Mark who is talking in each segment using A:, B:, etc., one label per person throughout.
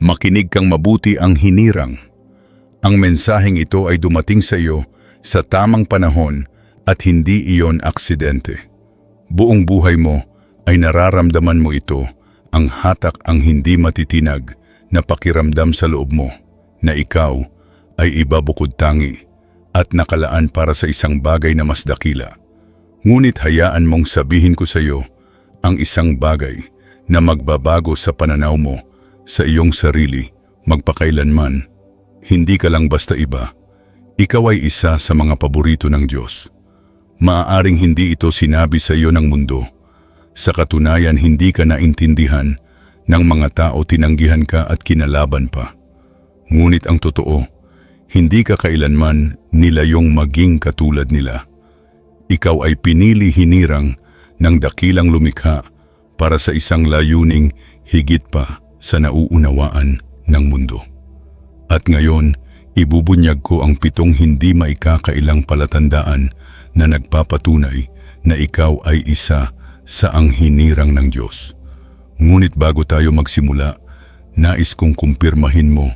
A: Makinig kang mabuti ang hinirang. Ang mensaheng ito ay dumating sa iyo sa tamang panahon at hindi iyon aksidente. Buong buhay mo ay nararamdaman mo ito, ang hatak ang hindi matitinag na pakiramdam sa loob mo na ikaw ay iba bukod tangi at nakalaan para sa isang bagay na mas dakila. Ngunit hayaan mong sabihin ko sa iyo ang isang bagay na magbabago sa pananaw mo sa iyong sarili magpakailanman. Hindi ka lang basta iba. Ikaw ay isa sa mga paborito ng Diyos. Maaaring hindi ito sinabi sa iyo ng mundo. Sa katunayan, hindi ka naintindihan ng mga tao, tinanggihan ka at kinalaban pa. Ngunit ang totoo, hindi ka kailanman nilayong maging katulad nila. Ikaw ay pinili hinirang ng dakilang lumikha para sa isang layuning higit pa sa nauunawaan ng mundo. At ngayon, ibubunyag ko ang 7 hindi maikakailang palatandaan na nagpapatunay na ikaw ay isa sa ang hinirang ng Diyos. Ngunit bago tayo magsimula, nais kong kumpirmahin mo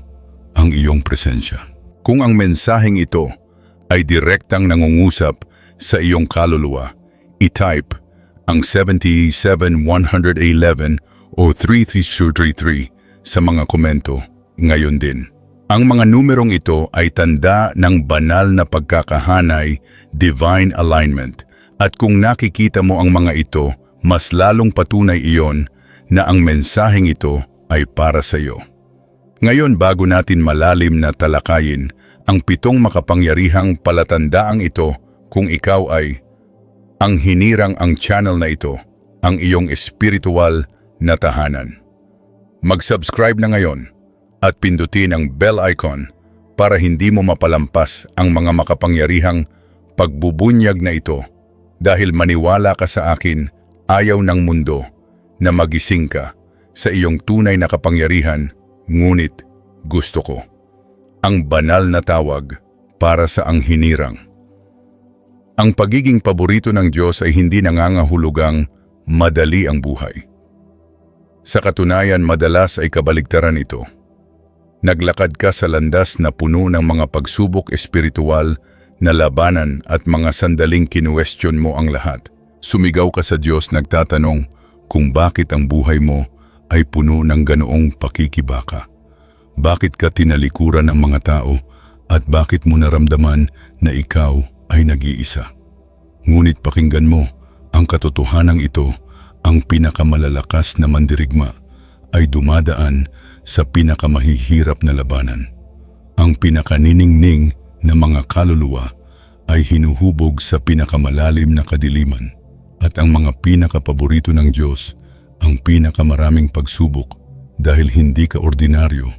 A: ang iyong presensya. Kung ang mensaheng ito ay direktang nangungusap sa iyong kaluluwa, i-type ang 77111 o 3333 sa mga komento ngayon din. Ang mga numerong ito ay tanda ng banal na pagkakahanay, divine alignment. At kung nakikita mo ang mga ito, mas lalong patunay iyon na ang mensaheng ito ay para sa iyo. Ngayon, bago natin malalim na talakayin ang 7 makapangyarihang palatandaang ito, kung ikaw ay ang hinirang, ang channel na ito, ang iyong espiritual na tahanan. Mag-subscribe na ngayon at pindutin ang bell icon para hindi mo mapalampas ang mga makapangyarihang pagbubunyag na ito, dahil maniwala ka sa akin, ayaw ng mundo na magising ka sa iyong tunay na kapangyarihan, ngunit gusto ko ang banal na tawag para sa ang hinirang. Ang pagiging paborito ng Diyos ay hindi nangangahulugang madali ang buhay. Sa katunayan, madalas ay kabaligtaran ito. Naglakad ka sa landas na puno ng mga pagsubok espiritual na labanan at mga sandaling kinuwestiyon mo ang lahat. Sumigaw ka sa Diyos nagtatanong kung bakit ang buhay mo ay puno ng ganoong pakikibaka. Bakit ka tinalikuran ng mga tao at bakit mo naramdaman na ikaw ay nag-iisa. Ngunit pakinggan mo, ang katotohanang ito, ang pinakamalalakas na mandirigma, ay dumadaan sa pinakamahihirap na labanan. Ang pinakaniningning na mga kaluluwa ay hinuhubog sa pinakamalalim na kadiliman, at ang mga pinakapaborito ng Diyos, ang pinakamaraming pagsubok dahil hindi ka ordinaryo,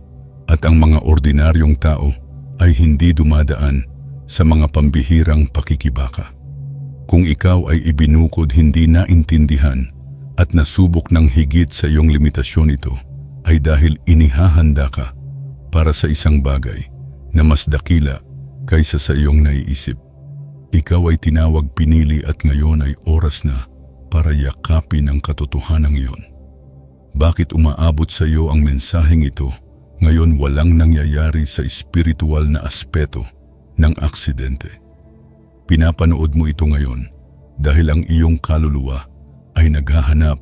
A: at ang mga ordinaryong tao ay hindi dumadaan sa mga pambihirang pakikibaka. Kung ikaw ay ibinukod, hindi naintindihan at nasubok ng higit sa iyong limitasyon, ito ay dahil inihahanda ka para sa isang bagay na mas dakila kaysa sa iyong naiisip. Ikaw ay tinawag, pinili at ngayon ay oras na para yakapin ang katotohanang iyon. Bakit umaabot sa iyo ang mensaheng ito? Ngayon walang nangyayari sa espiritual na aspeto ng aksidente. Pinapanood mo ito ngayon dahil ang iyong kaluluwa ay naghahanap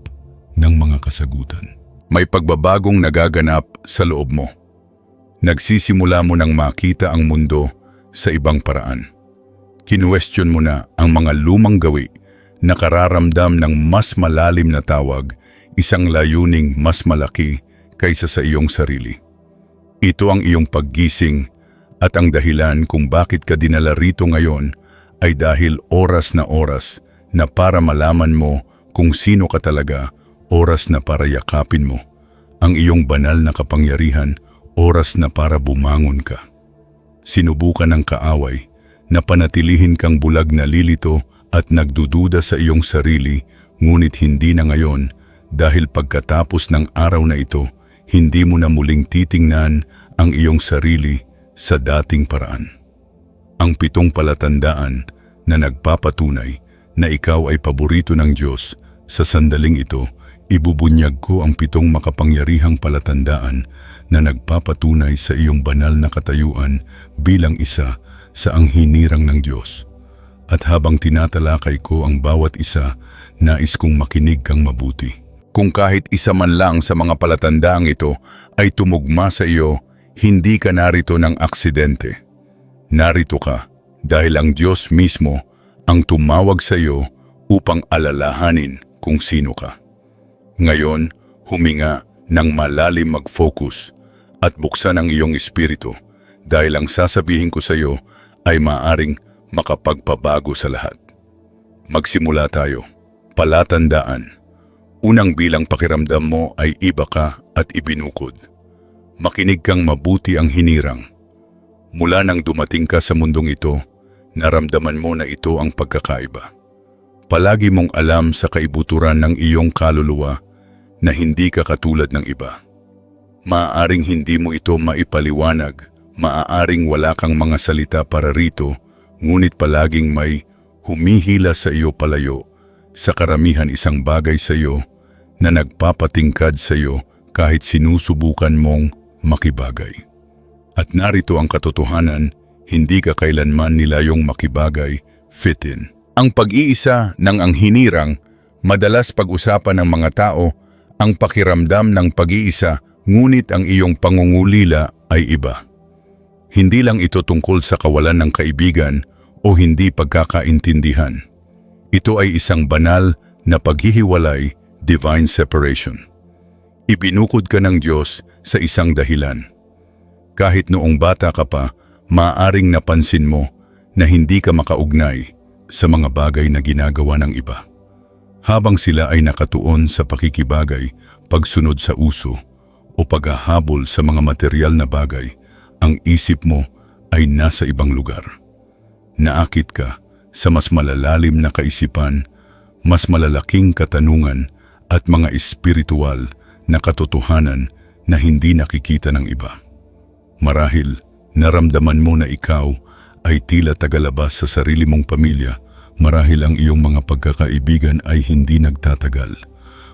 A: ng mga kasagutan. May pagbabagong nagaganap sa loob mo. Nagsisimula mo nang makita ang mundo sa ibang paraan. Kinuwestiyon mo na ang mga lumang gawi, nakararamdam ng mas malalim na tawag, isang layuning mas malaki kaysa sa iyong sarili. Ito ang iyong paggising at ang dahilan kung bakit ka dinala rito ngayon ay dahil oras na para malaman mo kung sino ka talaga, oras na para yakapin mo ang iyong banal na kapangyarihan, oras na para bumangon ka. Sinubukan ng kaaway na panatilihin kang bulag, nalilito at nagdududa sa iyong sarili, ngunit hindi na ngayon dahil pagkatapos ng araw na ito, hindi mo na muling titingnan ang iyong sarili sa dating paraan. Ang 7 palatandaan na nagpapatunay na ikaw ay paborito ng Diyos. Sa sandaling ito, ibubunyag ko ang 7 makapangyarihang palatandaan na nagpapatunay sa iyong banal na katayuan bilang isa sa anghinirang ng Diyos. At habang tinatalakay ko ang bawat isa, nais kong makinig kang mabuti. Kung kahit isa man lang sa mga palatandaang ito ay tumugma sa iyo, hindi ka narito ng aksidente. Narito ka dahil ang Diyos mismo ang tumawag sa iyo upang alalahanin kung sino ka. Ngayon, huminga ng malalim, mag-focus at buksan ang iyong espiritu dahil ang sasabihin ko sa iyo ay maaring makapagpabago sa lahat. Magsimula tayo. Palatandaan. Unang bilang pakiramdam mo ay iba ka at ibinukod. Makinig kang mabuti ang hinirang. Mula nang dumating ka sa mundong ito, naramdaman mo na ito ang pagkakaiba. Palagi mong alam sa kaibuturan ng iyong kaluluwa na hindi ka katulad ng iba. Maaaring hindi mo ito maipaliwanag, maaaring wala kang mga salita para rito, ngunit palaging may humihila sa iyo palayo, sa karamihan isang bagay sa iyo na nagpapatingkad sa iyo kahit sinusubukan mong makibagay. At narito ang katotohanan, hindi ka kailanman nilayong makibagay, fit in. Ang pag-iisa ng anghinirang, madalas pag-usapan ng mga tao, ang pakiramdam ng pag-iisa, ngunit ang iyong pangungulila ay iba. Hindi lang ito tungkol sa kawalan ng kaibigan o hindi pagkakaintindihan. Ito ay isang banal na paghihiwalay, divine separation. Ibinukod ka ng Diyos sa isang dahilan. Kahit noong bata ka pa, maaaring napansin mo na hindi ka makaugnay sa mga bagay na ginagawa ng iba. Habang sila ay nakatuon sa pakikibagay, pagsunod sa uso, o paghahabol sa mga material na bagay, ang isip mo ay nasa ibang lugar. Naakit ka sa mas malalalim na kaisipan, mas malalaking katanungan at mga espiritual na katotohanan na hindi nakikita ng iba. Marahil, naramdaman mo na ikaw ay tila tagalabas sa sarili mong pamilya, marahil ang iyong mga pagkakaibigan ay hindi nagtatagal.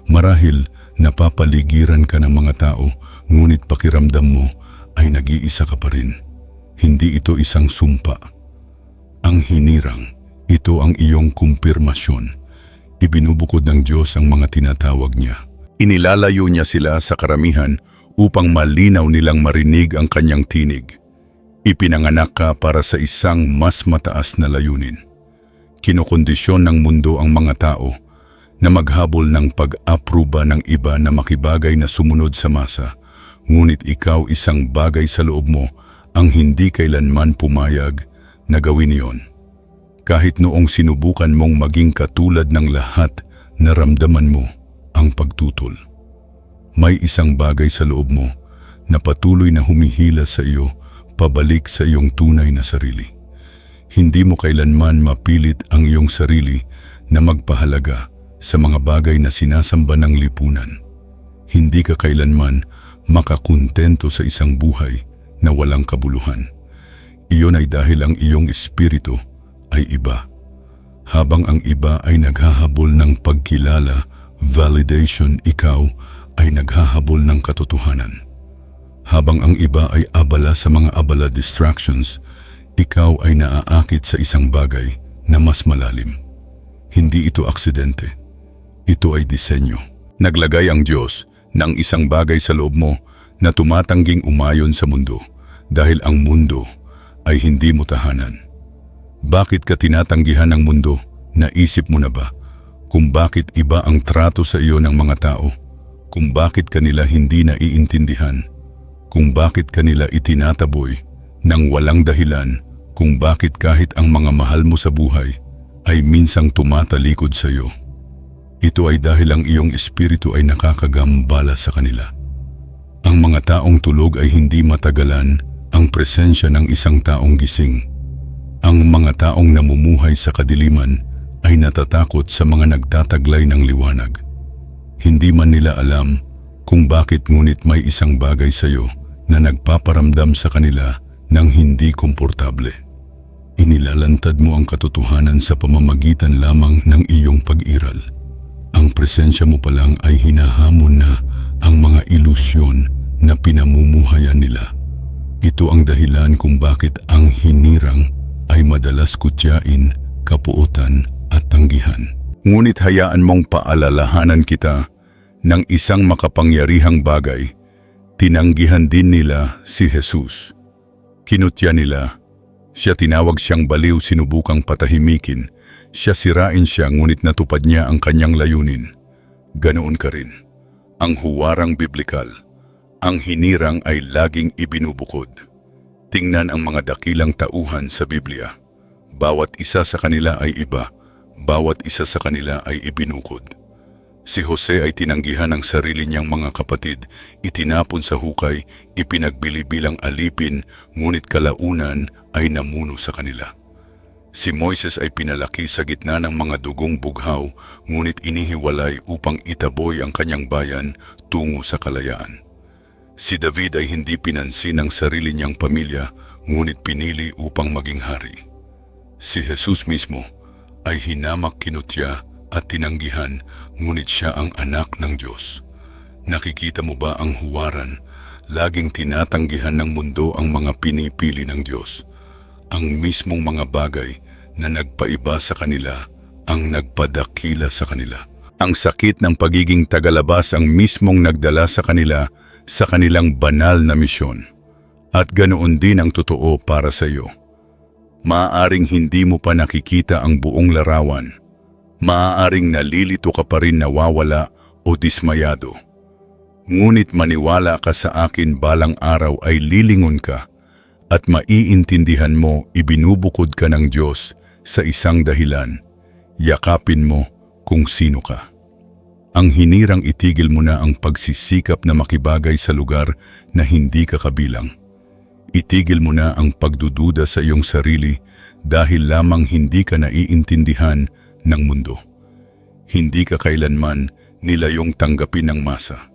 A: Marahil, napapaligiran ka ng mga tao, ngunit pakiramdam mo ay nag-iisa ka pa rin. Hindi ito isang sumpa. Ang hinirang, ito ang iyong kumpirmasyon. Ibinubukod ng Diyos ang mga tinatawag niya. Inilalayo niya sila sa karamihan upang malinaw nilang marinig ang kanyang tinig. Ipinanganak ka para sa isang mas mataas na layunin. Kinokondisyon ng mundo ang mga tao na maghabol ng pag-apruba ng iba na makibagay na sumunod sa masa, ngunit ikaw isang bagay sa loob mo ang hindi kailanman pumayag na gawin iyon. Kahit noong sinubukan mong maging katulad ng lahat, naramdaman mo ang pagtutol. May isang bagay sa loob mo na patuloy na humihila sa iyo pabalik sa iyong tunay na sarili. Hindi mo kailanman mapilit ang iyong sarili na magpahalaga sa mga bagay na sinasamba ng lipunan. Hindi ka kailanman makakontento sa isang buhay na walang kabuluhan. Iyon ay dahil ang iyong espiritu ay iba. Habang ang iba ay naghahabol ng pagkilala, validation, ikaw ay naghahabol ng katotohanan. Habang ang iba ay abala sa mga abala distractions, ikaw ay naaakit sa isang bagay na mas malalim. Hindi ito aksidente. Ito ay disenyo. Naglagay ang Diyos ng isang bagay sa loob mo na tumatangging umayon sa mundo dahil ang mundo ay hindi mo tahanan. Bakit ka tinatanggihan ng mundo? Naisip mo na ba kung bakit iba ang trato sa iyo ng mga tao? Kung bakit kanila hindi naiintindihan? Kung bakit kanila itinataboy ng walang dahilan? Kung bakit kahit ang mga mahal mo sa buhay ay minsang tumatalikod sa iyo? Ito ay dahil ang iyong espiritu ay nakakagambala sa kanila. Ang mga taong tulog ay hindi matagalan ang presensya ng isang taong gising. Ang mga taong namumuhay sa kadiliman ay natatakot sa mga nagtataglay ng liwanag. Hindi man nila alam kung bakit, ngunit may isang bagay sa iyo na nagpaparamdam sa kanila ng hindi komportable. Inilalantad mo ang katotohanan sa pamamagitan lamang ng iyong pag-iral. Ang presensya mo pa lang ay hinahamon na ang mga ilusyon na pinamumuhayan nila. Ito ang dahilan kung bakit ang hinirang ay madalas kutyain, kapuutan at tanggihan. Ngunit hayaan mong paalalahanan kita ng isang makapangyarihang bagay. Tinanggihan din nila si Jesus. Kinutya nila. Siya tinawag siyang baliw, sinubukang patahimikin. Siya sirain siya, ngunit natupad niya ang kanyang layunin. Ganoon ka rin. Ang huwarang biblikal, ang hinirang ay laging ibinubukod. Tingnan ang mga dakilang tauhan sa Biblia. Bawat isa sa kanila ay iba. Bawat isa sa kanila ay ibinukod. Si Jose ay tinanggihan ng sarili niyang mga kapatid, itinapon sa hukay, ipinagbili bilang alipin, ngunit kalaunan ay namuno sa kanila. Si Moises ay pinalaki sa gitna ng mga dugong bughaw, ngunit inihiwalay upang itaboy ang kanyang bayan tungo sa kalayaan. Si David ay hindi pinansin ng sarili niyang pamilya, ngunit pinili upang maging hari. Si Jesus mismo ay hinamak, kinutya at tinanggihan, ngunit siya ang anak ng Diyos. Nakikita mo ba ang huwaran? Laging tinatanggihan ng mundo ang mga pinipili ng Diyos. Ang mismong mga bagay na nagpaiba sa kanila ang nagpadakila sa kanila. Ang sakit ng pagiging tagalabas ang mismong nagdala sa kanila sa kanilang banal na misyon. At ganoon din ang totoo para sa iyo. Maaaring hindi mo pa nakikita ang buong larawan. Maaaring nalilito ka pa rin, nawawala o dismayado. Ngunit maniwala ka sa akin, balang araw ay lilingon ka at maiintindihan mo ibinubukod ka ng Diyos sa isang dahilan. Yakapin mo kung sino ka. Ang hinirang, itigil mo na ang pagsisikap na makibagay sa lugar na hindi ka kabilang. Itigil mo na ang pagdududa sa iyong sarili dahil lamang hindi ka naiintindihan ng mundo. Hindi ka kailanman nilayong tanggapin ng masa.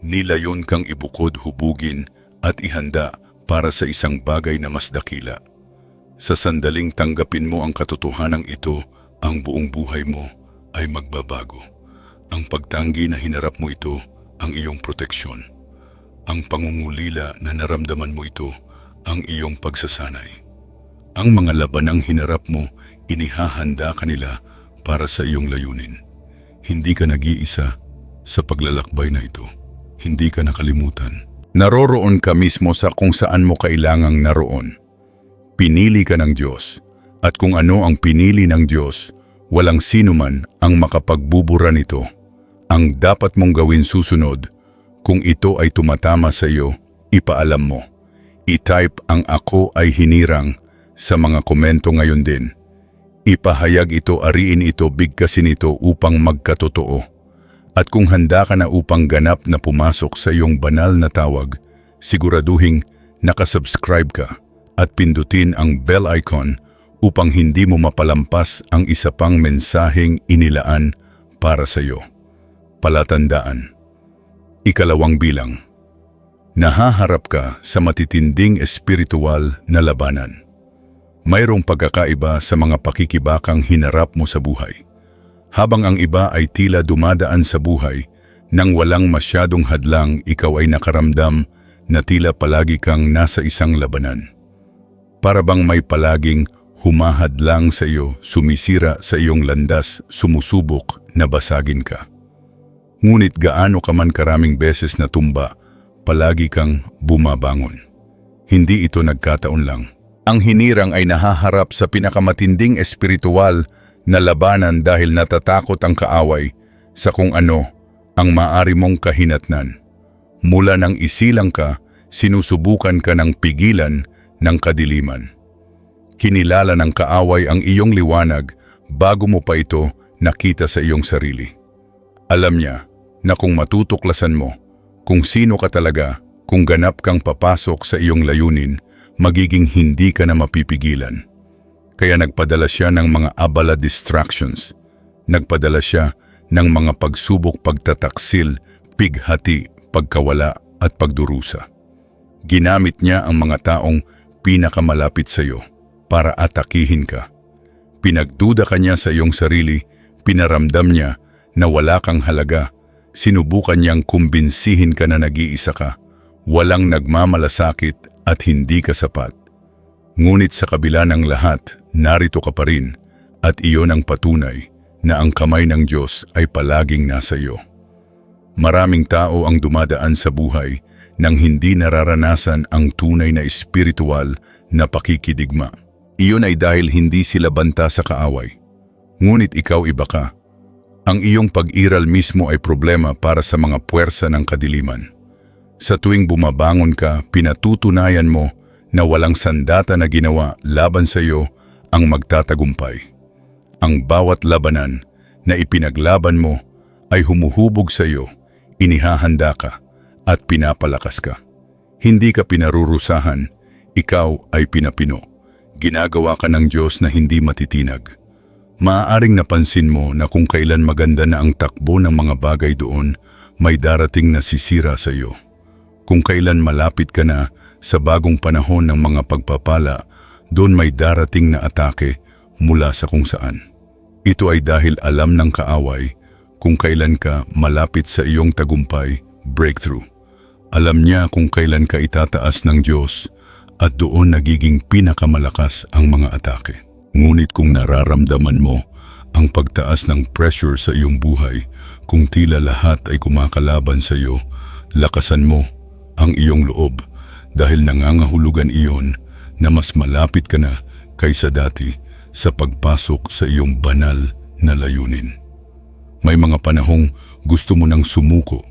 A: Nilayon kang ibukod, hubugin at ihanda para sa isang bagay na mas dakila. Sa sandaling tanggapin mo ang katotohanan ito, ang buong buhay mo ay magbabago. Ang pagtanggi na hinarap mo ito, ang iyong proteksyon. Ang pangungulila na naramdaman mo ito, ang iyong pagsasanay. Ang mga labanang hinarap mo, inihahanda ka nila para sa iyong layunin. Hindi ka nag-iisa sa paglalakbay na ito. Hindi ka nakalimutan. Naroroon ka mismo sa kung saan mo kailangang naroon. Pinili ka ng Diyos, at kung ano ang pinili ng Diyos, walang sino man ang makapagbubura nito. Ang dapat mong gawin susunod, kung ito ay tumatama sa iyo, ipaalam mo. I-type ang "ako ay hinirang" sa mga komento ngayon din. Ipahayag ito, ariin ito, bigkasin ito upang magkatotoo. At kung handa ka na upang ganap na pumasok sa iyong banal na tawag, siguraduhing nakasubscribe ka at pindutin ang bell icon upang hindi mo mapalampas ang isa pang mensaheng inilaan para sa iyo. Palatandaan. Ikalawang bilang. Nahaharap ka sa matitinding espiritual na labanan. Mayroong pagkakaiba sa mga pakikibakang hinarap mo sa buhay. Habang ang iba ay tila dumadaan sa buhay, nang walang masyadong hadlang, ikaw ay nakaramdam na tila palagi kang nasa isang labanan. Para bang may palaging humahadlang sa iyo, sumisira sa iyong landas, sumusubok na basagin ka. Ngunit gaano ka man karaming beses na tumba, palagi kang bumabangon. Hindi ito nagkataon lang. Ang hinirang ay nahaharap sa pinakamatinding espiritual na labanan dahil natatakot ang kaaway sa kung ano ang maaari mong kahinatnan. Mula nang isilang ka, sinusubukan ka ng pigilan ng kadiliman. Kinilala ng kaaway ang iyong liwanag bago mo pa ito nakita sa iyong sarili. Alam niya na kung matutuklasan mo kung sino ka talaga, kung ganap kang papasok sa iyong layunin, magiging hindi ka na mapipigilan. Kaya nagpadala siya ng mga abala distractions. Nagpadala siya ng mga pagsubok, pagtataksil, pighati, pagkawala at pagdurusa. Ginamit niya ang mga taong pinakamalapit sa iyo para atakihin ka. Pinagduda ka niya sa iyong sarili, pinaramdam niya na wala kang halaga. Sinubukan niyang kumbinsihin ka na nag-iisa ka, Walang nagmamalasakit at hindi ka sapat. Ngunit sa kabila ng lahat, narito ka pa rin at iyon ang patunay na ang kamay ng Diyos ay palaging nasa iyo. Maraming tao ang dumadaan sa buhay nang hindi nararanasan ang tunay na espiritual na pakikidigma. Iyon ay dahil hindi sila banta sa kaaway. Ngunit ikaw iba ka. Ang iyong pag-iral mismo ay problema para sa mga puwersa ng kadiliman. Sa tuwing bumabangon ka, pinatutunayan mo na walang sandata na ginawa laban sa iyo ang magtatagumpay. Ang bawat labanan na ipinaglaban mo ay humuhubog sa iyo, inihahanda ka at pinapalakas ka. Hindi ka pinarurusahan, ikaw ay pinapino. Ginagawa ka ng Diyos na hindi matitinag. Maaaring napansin mo na kung kailan maganda na ang takbo ng mga bagay doon, may darating na sisira sa iyo. Kung kailan malapit ka na sa bagong panahon ng mga pagpapala, doon may darating na atake mula sa kung saan. Ito ay dahil alam ng kaaway kung kailan ka malapit sa iyong tagumpay, breakthrough. Alam niya kung kailan ka itataas ng Diyos at doon nagiging pinakamalakas ang mga atake. Ngunit kung nararamdaman mo ang pagtaas ng pressure sa iyong buhay, kung tila lahat ay kumakalaban sa iyo, lakasan mo ang iyong loob dahil nangangahulugan iyon na mas malapit ka na kaysa dati sa pagpasok sa iyong banal na layunin. May mga panahong gusto mo nang sumuko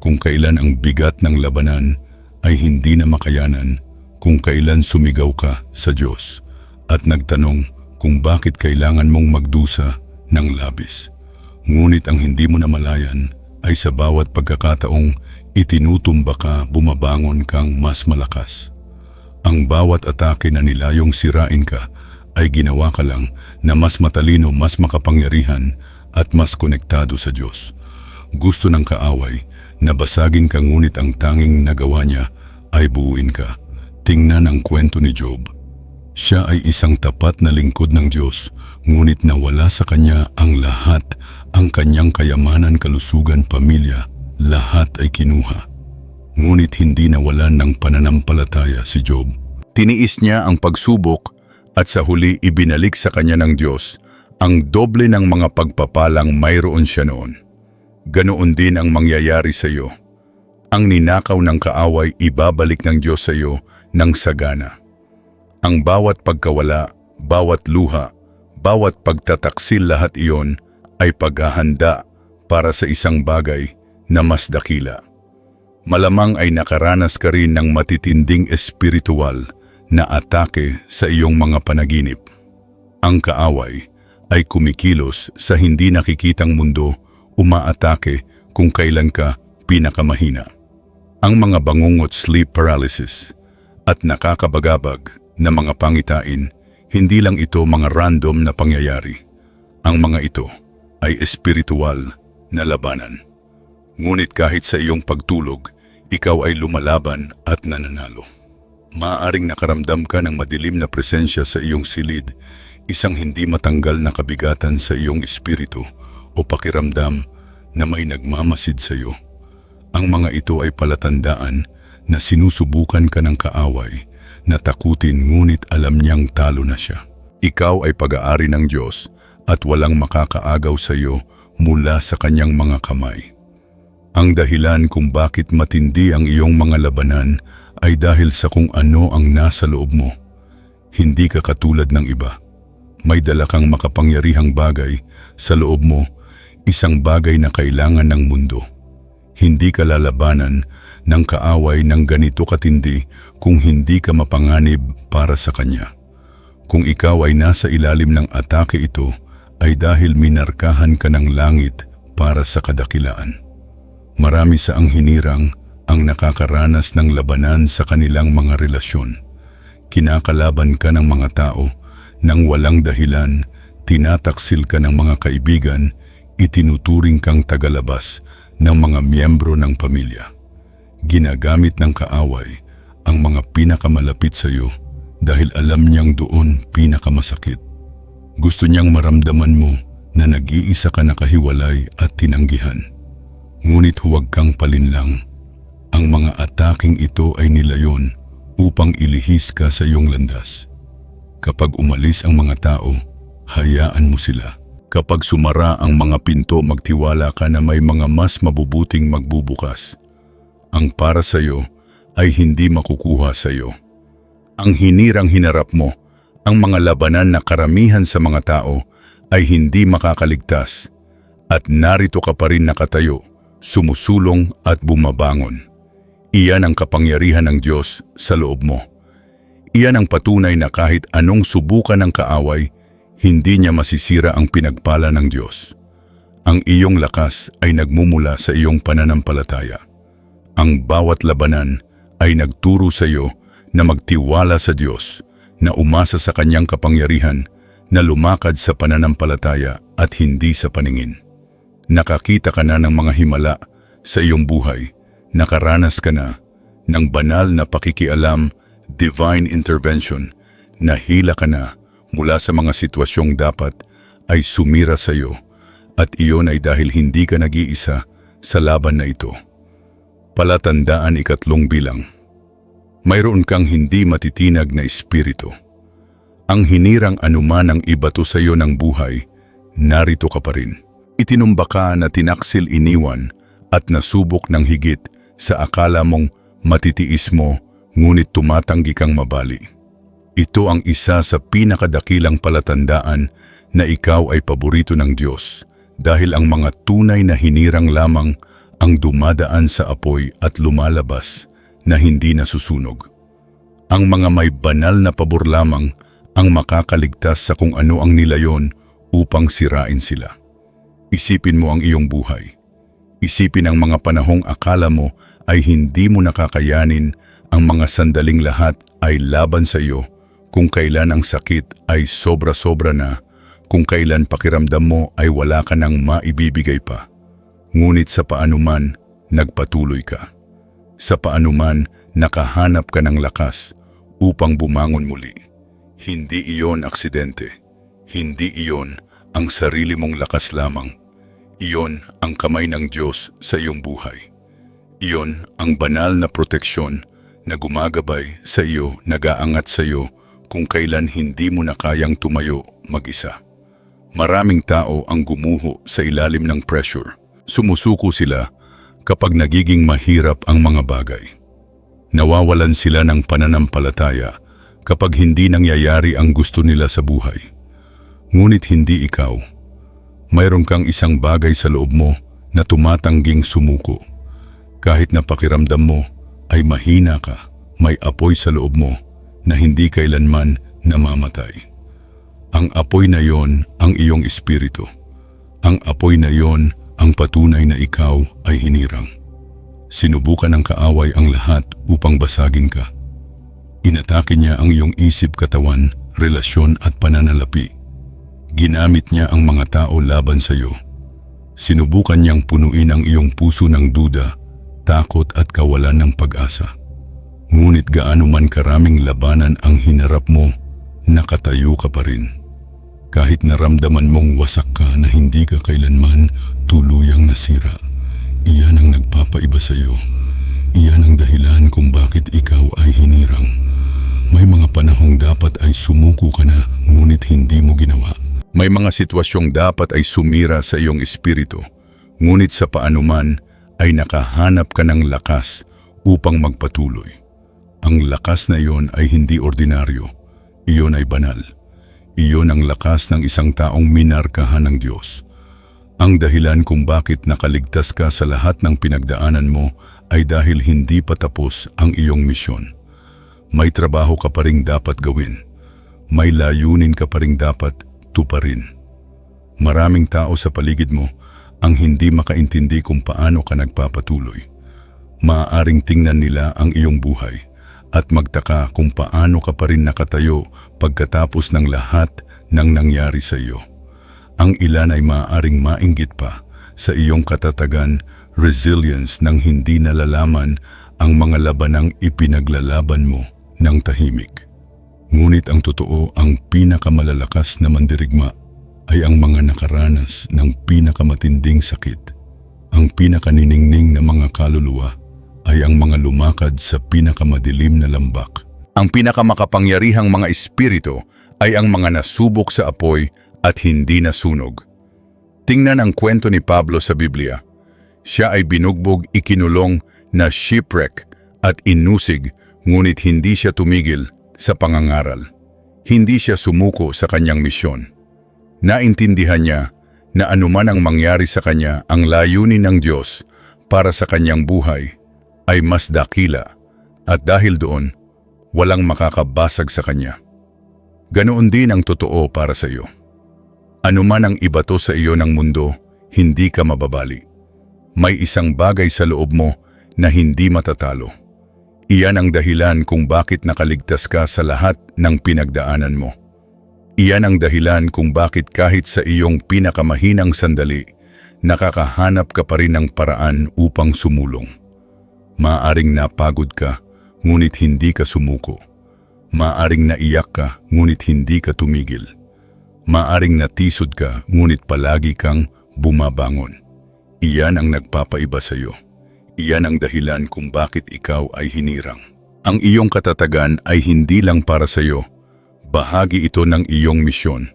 A: kung kailan ang bigat ng labanan ay hindi na makayanan, kung kailan sumigaw ka sa Diyos at nagtanong kung bakit kailangan mong magdusa ng labis. Ngunit ang hindi mo namalayan ay sa bawat pagkakataong itinutumba ka, bumabangon kang mas malakas. Ang bawat atake na nilayong sirain ka ay ginawa ka lang na mas matalino, mas makapangyarihan at mas konektado sa Diyos. Gusto ng kaaway na basagin ka, ngunit ang tanging nagawa niya ay buuin ka. Tingnan ang kwento ni Job. Siya ay isang tapat na lingkod ng Diyos, ngunit nawala sa kanya ang lahat, ang kanyang kayamanan, kalusugan, pamilya, lahat ay kinuha. Ngunit hindi nawalan ng pananampalataya si Job. Tiniis niya ang pagsubok at sa huli ibinalik sa kanya ng Diyos ang doble ng mga pagpapalang mayroon siya noon. Ganoon din ang mangyayari sa iyo. Ang ninakaw ng kaaway ibabalik ng Diyos sa iyo ng sagana. Ang bawat pagkawala, bawat luha, bawat pagtataksil, lahat iyon ay paghahanda para sa isang bagay na mas dakila. Malamang ay nakaranas ka rin ng matitinding espiritual na atake sa iyong mga panaginip. Ang kaaway ay kumikilos sa hindi nakikitang mundo, umaatake kung kailan ka pinakamahina. Ang mga bangungot, sleep paralysis at nakakabagabag na mga pangitain, hindi lang ito mga random na pangyayari. Ang mga ito ay espiritual na labanan. Ngunit kahit sa iyong pagtulog, ikaw ay lumalaban at nananalo. Maaaring nakaramdam ka ng madilim na presensya sa iyong silid, isang hindi matanggal na kabigatan sa iyong espiritu o pakiramdam na may nagmamasid sa iyo. Ang mga ito ay palatandaan na sinusubukan ka ng kaaway na takutin, ngunit alam niyang talo na siya. Ikaw ay pag-aari ng Diyos at walang makakaagaw sa iyo mula sa kanyang mga kamay. Ang dahilan kung bakit matindi ang iyong mga labanan ay dahil sa kung ano ang nasa loob mo. Hindi ka katulad ng iba. May dala kang makapangyarihang bagay sa loob mo, isang bagay na kailangan ng mundo. Hindi ka lalabanan ng kaaway ng ganito katindi kung hindi ka mapanganib para sa kanya. Kung ikaw ay nasa ilalim ng atake ito, ay dahil minarkahan ka ng langit para sa kadakilaan. Marami sa ang hinirang ang nakakaranas ng labanan sa kanilang mga relasyon. Kinakalaban ka ng mga tao nang walang dahilan, tinataksil ka ng mga kaibigan, itinuturing kang tagalabas ng mga miyembro ng pamilya. Ginagamit ng kaaway ang mga pinakamalapit sa iyo dahil alam niyang doon pinakamasakit. Gusto niyang maramdaman mo na nag-iisa ka, nakahiwalay at tinanggihan. Ngunit huwag kang palinlang. Ang mga ataking ito ay nilayon upang ilihis ka sa iyong landas. Kapag umalis ang mga tao, hayaan mo sila. Kapag sumara ang mga pinto, magtiwala ka na may mga mas mabubuting magbubukas. Ang para sa iyo ay hindi makukuha sa iyo. Ang hinirang hinarap mo, ang mga labanan na karamihan sa mga tao ay hindi makakaligtas. At narito ka pa rin nakatayo, sumusulong at bumabangon. Iyan ang kapangyarihan ng Diyos sa loob mo. Iyan ang patunay na kahit anong subukan ng kaaway, hindi niya masisira ang pinagpala ng Diyos. Ang iyong lakas ay nagmumula sa iyong pananampalataya. Ang bawat labanan ay nagturo sa iyo na magtiwala sa Diyos, na umasa sa kanyang kapangyarihan, na lumakad sa pananampalataya at hindi sa paningin. Nakakita ka na ng mga himala sa iyong buhay. Nakaranas ka na ng banal na pakikialam, divine intervention. Nahila ka na mula sa mga sitwasyong dapat ay sumira sa iyo, at iyon ay dahil hindi ka nag-iisa sa laban na ito. Palatandaan 3 bilang. Mayroon kang hindi matitinag na espiritu. Ang hinirang anuman ang ibato sa iyo ng buhay, narito ka pa rin. Itinumba ka na tinaksil iniwan at nasubok ng higit sa akala mong matitiis mo, ngunit tumatanggi kang mabali. Ito ang isa sa pinakadakilang palatandaan na ikaw ay paborito ng Diyos, dahil ang mga tunay na hinirang lamang ang dumadaan sa apoy at lumalabas na hindi nasusunog. Ang mga may banal na pabor lamang ang makakaligtas sa kung ano ang nilayon upang sirain sila. Isipin mo ang iyong buhay. Isipin ang mga panahong akala mo ay hindi mo nakakayanin, ang mga sandaling lahat ay laban sa iyo, kung kailan ang sakit ay sobra-sobra na, kung kailan pakiramdam mo ay wala ka nang maibibigay pa. Ngunit sa paanuman, nagpatuloy ka. Sa paanuman, nakahanap ka ng lakas upang bumangon muli. Hindi iyon aksidente. Hindi iyon ang sarili mong lakas lamang. Iyon ang kamay ng Diyos sa iyong buhay. Iyon ang banal na proteksyon na gumagabay sa iyo, nag-aangat sa iyo kung kailan hindi mo na kayang tumayo mag-isa. Maraming tao ang gumuho sa ilalim ng pressure. Sumusuko sila kapag nagiging mahirap ang mga bagay. Nawawalan sila ng pananampalataya kapag hindi nangyayari ang gusto nila sa buhay. Ngunit hindi ikaw. Mayroon kang isang bagay sa loob mo na tumatangging sumuko. Kahit na pakiramdam mo ay mahina ka, may apoy sa loob mo na hindi kailanman namamatay. Ang apoy na yon ang iyong espiritu. Ang apoy na yon ang patunay na ikaw ay hinirang. Sinubukan ng kaaway ang lahat upang basagin ka. Inatake niya ang iyong isip, katawan, relasyon at pananalapi. Ginamit niya ang mga tao laban sa iyo. Sinubukan niyang punuin ang iyong puso ng duda, takot at kawalan ng pag-asa. Ngunit gaano man karaming labanan ang hinarap mo, nakatayo ka pa rin. Kahit naramdaman mong wasak ka na hindi ka kailanman tuluyang nasira, iyan ang nagpapaiba sa iyo. Iyan ang dahilan kung bakit ikaw ay hinirang. May mga panahong dapat ay sumuko ka na, ngunit hindi mo ginawa. May mga sitwasyong dapat ay sumira sa iyong espiritu, ngunit sa paanuman ay nakahanap ka ng lakas upang magpatuloy. Ang lakas na iyon ay hindi ordinaryo. Iyon ay banal. Iyon ang lakas ng isang taong minarkahan ng Diyos. Ang dahilan kung bakit nakaligtas ka sa lahat ng pinagdaanan mo ay dahil hindi pa tapos ang iyong misyon. May trabaho ka pa ring dapat gawin. May layunin ka pa ring dapat tuparin. Maraming tao sa paligid mo ang hindi makaintindi kung paano ka nagpapatuloy. Maaaring tingnan nila ang iyong buhay at magtaka kung paano ka pa rin nakatayo pagkatapos ng lahat ng nangyari sa iyo. Ang ilan ay maaaring mainggit pa sa iyong katatagan, resilience, nang hindi nalalaman ang mga labanang ipinaglalaban mo ng tahimik. Ngunit ang totoo, ang pinakamalalakas na mandirigma ay ang mga nakaranas ng pinakamatinding sakit, ang pinakaniningning na mga kaluluwa ay ang mga lumakad sa pinakamadilim na lambak. Ang pinakamakapangyarihang mga espiritu ay ang mga nasubok sa apoy at hindi nasunog. Tingnan ang kwento ni Pablo sa Biblia. Siya ay binugbog, ikinulong, na shipwreck at inusig, ngunit hindi siya tumigil sa pangangaral. Hindi siya sumuko sa kanyang misyon. Naintindihan niya na anuman ang mangyari sa kanya, ang layunin ng Diyos para sa kanyang buhay ay mas dakila at dahil doon, walang makakabasag sa kanya. Ganoon din ang totoo para sa iyo. Anuman ang ibato sa iyo ng mundo, hindi ka mababali. May isang bagay sa loob mo na hindi matatalo. Iyan ang dahilan kung bakit nakaligtas ka sa lahat ng pinagdaanan mo. Iyan ang dahilan kung bakit kahit sa iyong pinakamahinang sandali, nakakahanap ka pa rin ng paraan upang sumulong. Maaaring napagod ka, ngunit hindi ka sumuko. Maaaring naiyak ka, ngunit hindi ka tumigil. Maaaring natisod ka, ngunit palagi kang bumabangon. Iyan ang nagpapaiba sa iyo. Iyan ang dahilan kung bakit ikaw ay hinirang. Ang iyong katatagan ay hindi lang para sa iyo. Bahagi ito ng iyong misyon.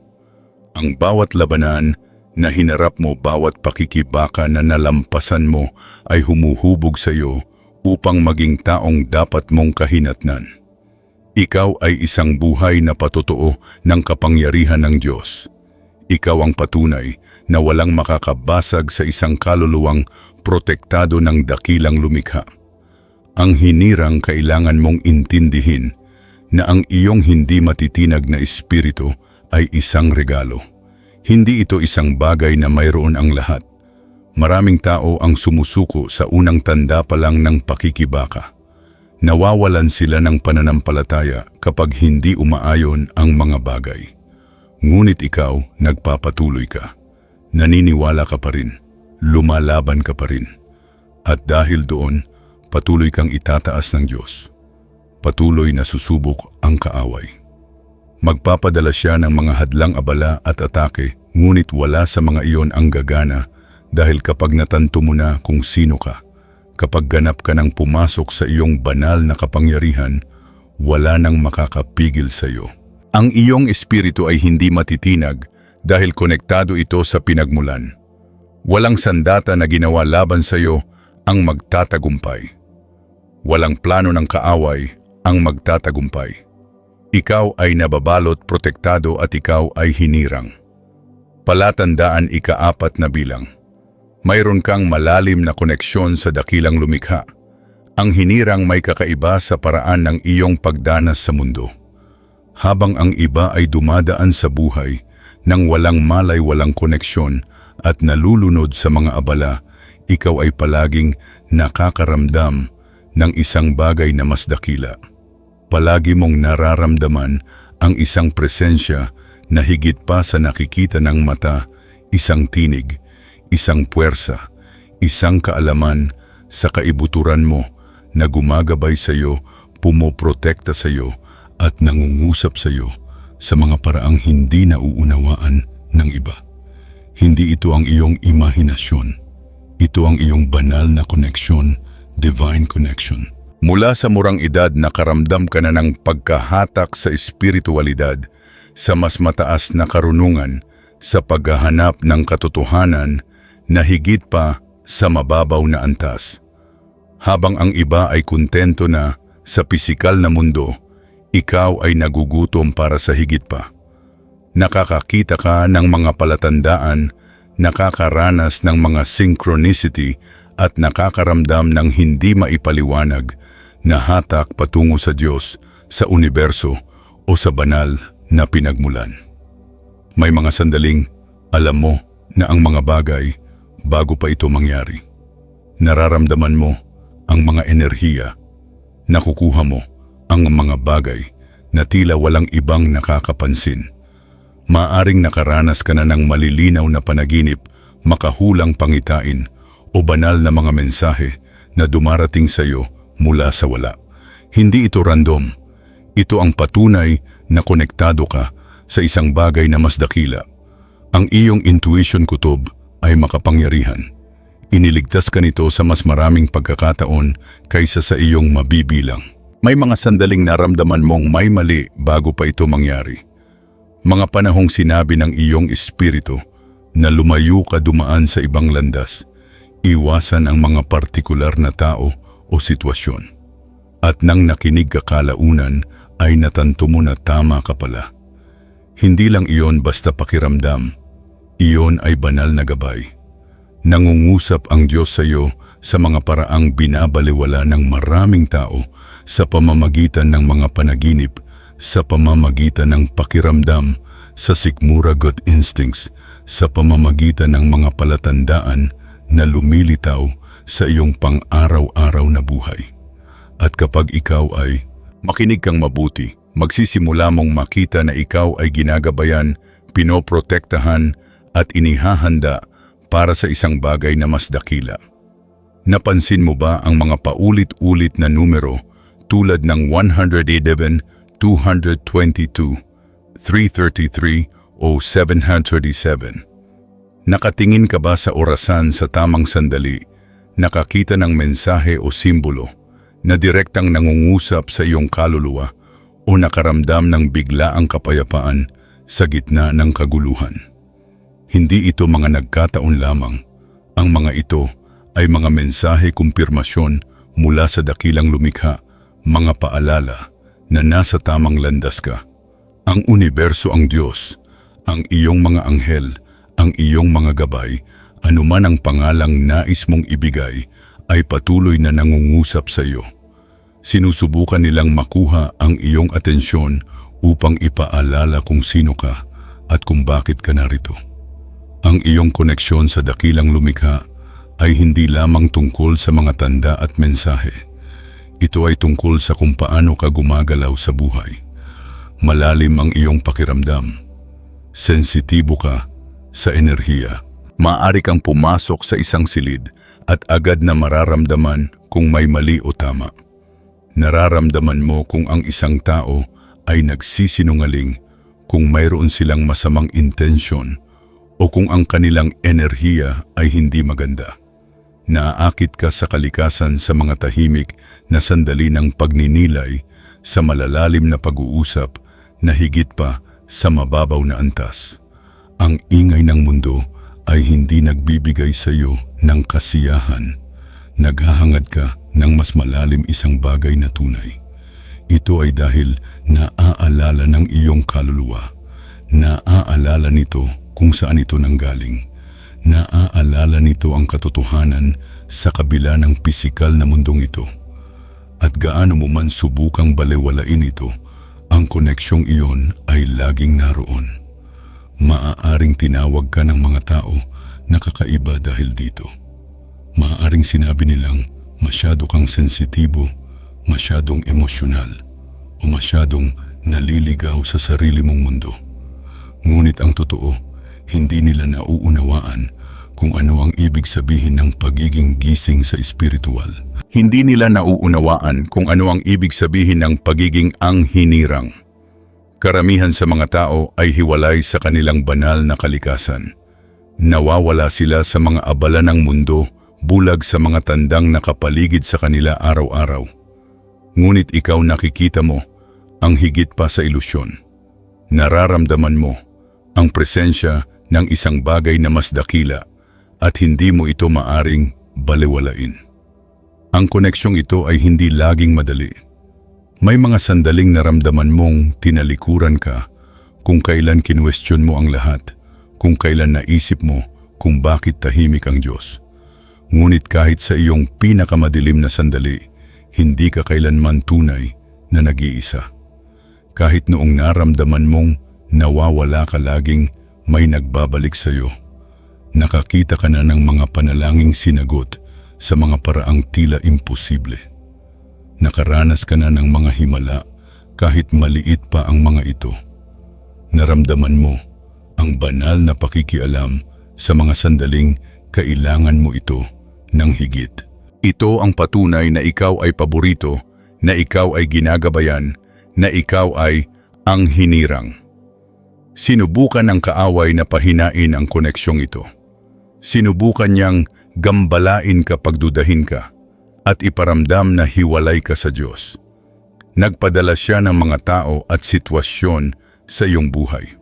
A: Ang bawat labanan na hinarap mo, bawat pakikibaka na nalampasan mo ay humuhubog sa iyo upang maging taong dapat mong kahinatnan. Ikaw ay isang buhay na patotoo ng kapangyarihan ng Diyos. Ikaw ang patunay na walang makakabasag sa isang kaluluwang protektado ng dakilang lumikha. Ang hinirang, kailangan mong intindihin na ang iyong hindi matitinag na espiritu ay isang regalo. Hindi ito isang bagay na mayroon ang lahat. Maraming tao ang sumusuko sa unang tanda pa lang ng pakikibaka. Nawawalan sila ng pananampalataya kapag hindi umaayon ang mga bagay. Ngunit ikaw, nagpapatuloy ka. Naniniwala ka pa rin. Lumalaban ka pa rin. At dahil doon, patuloy kang itataas ng Diyos. Patuloy na susubok ang kaaway. Magpapadala siya ng mga hadlang abala at atake, ngunit wala sa mga iyon ang gagana dahil kapag natanto mo na kung sino ka, kapag ganap ka ng pumasok sa iyong banal na kapangyarihan, wala nang makakapigil sa iyo. Ang iyong espiritu ay hindi matitinag dahil konektado ito sa pinagmulan. Walang sandata na ginawa laban sa iyo ang magtatagumpay. Walang plano ng kaaway ang magtatagumpay. Ikaw ay nababalot, protektado at ikaw ay hinirang. Palatandaan ika-4 na bilang. Mayroon kang malalim na koneksyon sa dakilang lumikha. Ang hinirang may kakaiba sa paraan ng iyong pagdanas sa mundo. Habang ang iba ay dumadaan sa buhay nang walang malay, walang koneksyon at nalulunod sa mga abala, ikaw ay palaging nakakaramdam ng isang bagay na mas dakila. Palagi mong nararamdaman ang isang presensya na higit pa sa nakikita ng mata, isang tinig, isang puwersa, isang kaalaman sa kaibuturan mo na gumagabay sa iyo, pumoprotekta sa iyo at nangungusap sa iyo sa mga paraang hindi nauunawaan ng iba. Hindi ito ang iyong imahinasyon. Ito ang iyong banal na koneksyon, divine connection. Mula sa murang edad, nakaramdam ka na ng pagkahatak sa espiritualidad, sa mas mataas na karunungan, sa paghahanap ng katotohanan na higit pa sa mababaw na antas. Habang ang iba ay kontento na sa pisikal na mundo, ikaw ay nagugutom para sa higit pa. Nakakakita ka ng mga palatandaan, nakakaranas ng mga synchronicity at nakakaramdam ng hindi maipaliwanag na hatak patungo sa Diyos, sa universo o sa banal na pinagmulan. May mga sandaling alam mo na ang mga bagay bago pa ito mangyari. Nararamdaman mo ang mga enerhiya, nakukuha mo ang mga bagay na tila walang ibang nakakapansin. Maaring nakaranas ka na ng malilinaw na panaginip, makahulang pangitain o banal na mga mensahe na dumarating sa iyo mula sa wala. Hindi ito random. Ito ang patunay na konektado ka sa isang bagay na mas dakila. Ang iyong intuition kutob ay makapangyarihan. Iniligtas ka nito sa mas maraming pagkakataon kaysa sa iyong mabibilang. May mga sandaling naramdaman mong may mali bago pa ito mangyari. Mga panahong sinabi ng iyong espiritu na lumayo ka dumaan sa ibang landas, iwasan ang mga partikular na tao o sitwasyon. At nang nakinig ka kalaunan ay natanto mo na tama ka pala. Hindi lang iyon basta pakiramdam, iyon ay banal na gabay. Nangungusap ang Diyos sa iyo sa mga paraang binabaliwala ng maraming tao sa pamamagitan ng mga panaginip, sa pamamagitan ng pakiramdam, sa sikmura gut instincts, sa pamamagitan ng mga palatandaan na lumilitaw sa iyong pang-araw-araw na buhay. At kapag ikaw ay makinig kang mabuti, magsisimula mong makita na ikaw ay ginagabayan, pinoprotektahan at inihahanda para sa isang bagay na mas dakila. Napansin mo ba ang mga paulit-ulit na numero tulad ng 111, 222, 333 o 737? Nakatingin ka ba sa orasan sa tamang sandali, nakakita ng mensahe o simbolo na direktang nangungusap sa iyong kaluluwa o nakaramdam ng biglaang kapayapaan sa gitna ng kaguluhan? Hindi ito mga nagkataon lamang. Ang mga ito ay mga mensahe kumpirmasyon mula sa dakilang lumikha, mga paalala na nasa tamang landas ka. Ang universo ang Diyos, ang iyong mga anghel, ang iyong mga gabay, anuman ang pangalang nais mong ibigay, ay patuloy na nangungusap sa iyo. Sinusubukan nilang makuha ang iyong atensyon upang ipaalala kung sino ka at kung bakit ka narito. Ang iyong koneksyon sa dakilang lumikha ay hindi lamang tungkol sa mga tanda at mensahe. Ito ay tungkol sa kung paano ka gumagalaw sa buhay. Malalim ang iyong pakiramdam. Sensitibo ka sa enerhiya. Maaari kang pumasok sa isang silid at agad na mararamdaman kung may mali o tama. Nararamdaman mo kung ang isang tao ay nagsisinungaling, kung mayroon silang masamang intensyon, o kung ang kanilang enerhiya ay hindi maganda. Naaakit ka sa kalikasan sa mga tahimik na sandali ng pagninilay, sa malalalim na pag-uusap na higit pa sa mababaw na antas. Ang ingay ng mundo ay hindi nagbibigay sa iyo ng kasiyahan. Naghahangad ka ng mas malalim isang bagay na tunay. Ito ay dahil naaalala ng iyong kaluluwa. Naaalala nito kung saan ito nanggaling. Naaalala nito ang katotohanan sa kabila ng pisikal na mundong ito. At gaano mo man subukang balewalain ito, ang koneksyong iyon ay laging naroon. Maaaring tinawag ka ng mga tao na kakaiba dahil dito. Maaaring sinabi nilang masyado kang sensitibo, masyadong emosyonal, o masyadong naliligaw sa sarili mong mundo. Ngunit ang totoo, hindi nila nauunawaan kung ano ang ibig sabihin ng pagiging gising sa espiritual. Hindi nila nauunawaan kung ano ang ibig sabihin ng pagiging anghinirang. Karamihan sa mga tao ay hiwalay sa kanilang banal na kalikasan. Nawawala sila sa mga abala ng mundo, bulag sa mga tandang nakapaligid sa kanila araw-araw. Ngunit ikaw nakikita mo ang higit pa sa ilusyon. Nararamdaman mo ang presensya ng isang bagay na mas dakila at hindi mo ito maaring balewalain. Ang koneksyong ito ay hindi laging madali. May mga sandaling naramdaman mong tinalikuran ka, kung kailan kinwestiyon mo ang lahat, kung kailan naisip mo kung bakit tahimik ang Diyos. Ngunit kahit sa iyong pinakamadilim na sandali, hindi ka kailanman tunay na nag-iisa. Kahit noong naramdaman mong nawawala ka, laging may nagbabalik sa iyo. Nakakita ka na ng mga panalangin sinagot sa mga paraang tila imposible. Nakaranas ka na ng mga himala kahit maliit pa ang mga ito. Naramdaman mo ang banal na pakikialam sa mga sandaling kailangan mo ito ng higit. Ito ang patunay na ikaw ay paborito, na ikaw ay ginagabayan, na ikaw ay anghinirang. Sinubukan ng kaaway na pahinain ang koneksyong ito. Sinubukan niyang gambalain kapag dudahin ka, at iparamdam na hiwalay ka sa Diyos. Nagpadala siya ng mga tao at sitwasyon sa iyong buhay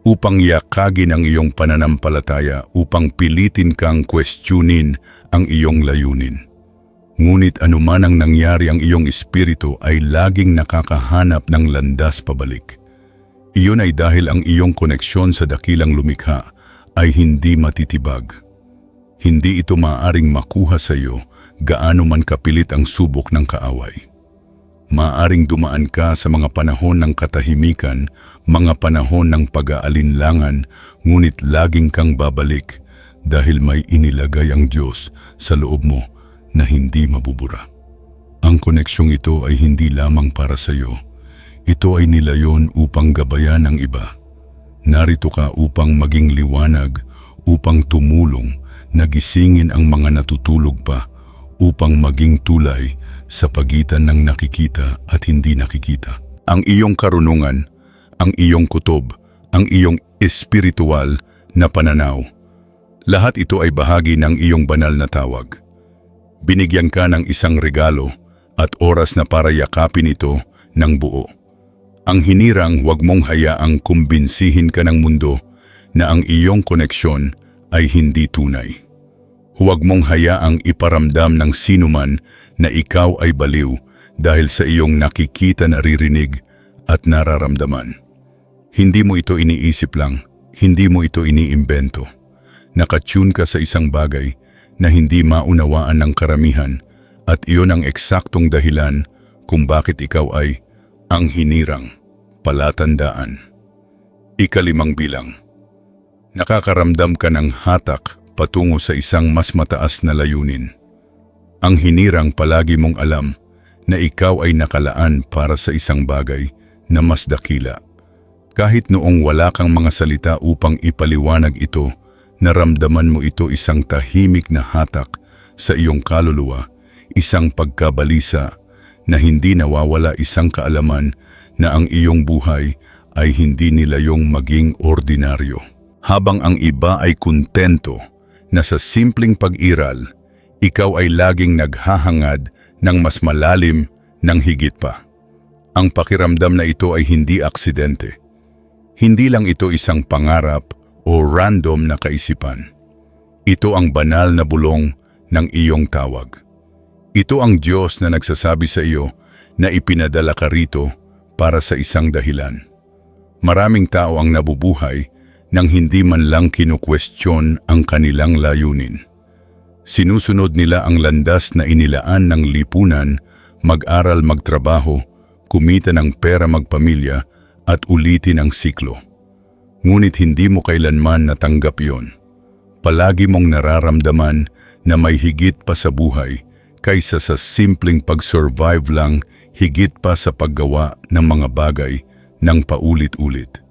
A: upang yakagin ang iyong pananampalataya, upang pilitin kang questionin ang iyong layunin. Ngunit anuman ang nangyari, ang iyong espiritu ay laging nakakahanap ng landas pabalik. Iyon ay dahil ang iyong koneksyon sa dakilang lumikha ay hindi matitibag. Hindi ito maaaring makuha sa iyo gaano man kapilit ang subok ng kaaway. Maaaring dumaan ka sa mga panahon ng katahimikan, mga panahon ng pag-aalinlangan, ngunit laging kang babalik dahil may inilagay ang Diyos sa loob mo na hindi mabubura. Ang koneksyong ito ay hindi lamang para sa iyo. Ito ay nilayon upang gabayan ang iba. Narito ka upang maging liwanag, upang tumulong, nagisingin ang mga natutulog pa, upang maging tulay sa pagitan ng nakikita at hindi nakikita. Ang iyong karunungan, ang iyong kutob, ang iyong espiritual na pananaw, lahat ito ay bahagi ng iyong banal na tawag. Binigyan ka ng isang regalo at oras na para yakapin ito ng buo. Ang hinirang, huwag mong hayaang kumbinsihin ka ng mundo na ang iyong koneksyon ay hindi tunay. Huwag mong hayaang iparamdam ng sinuman na ikaw ay baliw dahil sa iyong nakikita, naririnig at nararamdaman. Hindi mo ito iniisip lang, hindi mo ito iniimbento. Nakatune ka sa isang bagay na hindi maunawaan ng karamihan, at iyon ang eksaktong dahilan kung bakit ikaw ay ang hinirang. Palatandaan. 5 bilang. Nakakaramdam ka ng hatak patungo sa isang mas mataas na layunin. Ang hinirang, palagi mong alam na ikaw ay nakalaan para sa isang bagay na mas dakila. Kahit noong wala kang mga salita upang ipaliwanag ito, naramdaman mo ito, isang tahimik na hatak sa iyong kaluluwa, isang pagkabalisa na hindi nawawala, isang kaalaman na ang iyong buhay ay hindi nilayong maging ordinaryo. Habang ang iba ay kontento na sa simpleng pag-iral, ikaw ay laging naghahangad ng mas malalim, ng higit pa. Ang pakiramdam na ito ay hindi aksidente. Hindi lang ito isang pangarap o random na kaisipan. Ito ang banal na bulong ng iyong tawag. Ito ang Diyos na nagsasabi sa iyo na ipinadala ka rito para sa isang dahilan. Maraming tao ang nabubuhay nang hindi man lang kinukwestiyon ang kanilang layunin. Sinusunod nila ang landas na inilaan ng lipunan, mag-aral, magtrabaho, kumita ng pera, magpamilya, at ulitin ang siklo. Ngunit hindi mo kailanman natanggap yon. Palagi mong nararamdaman na may higit pa sa buhay kaysa sa simpleng pag-survive lang, higit pa sa paggawa ng mga bagay ng paulit-ulit.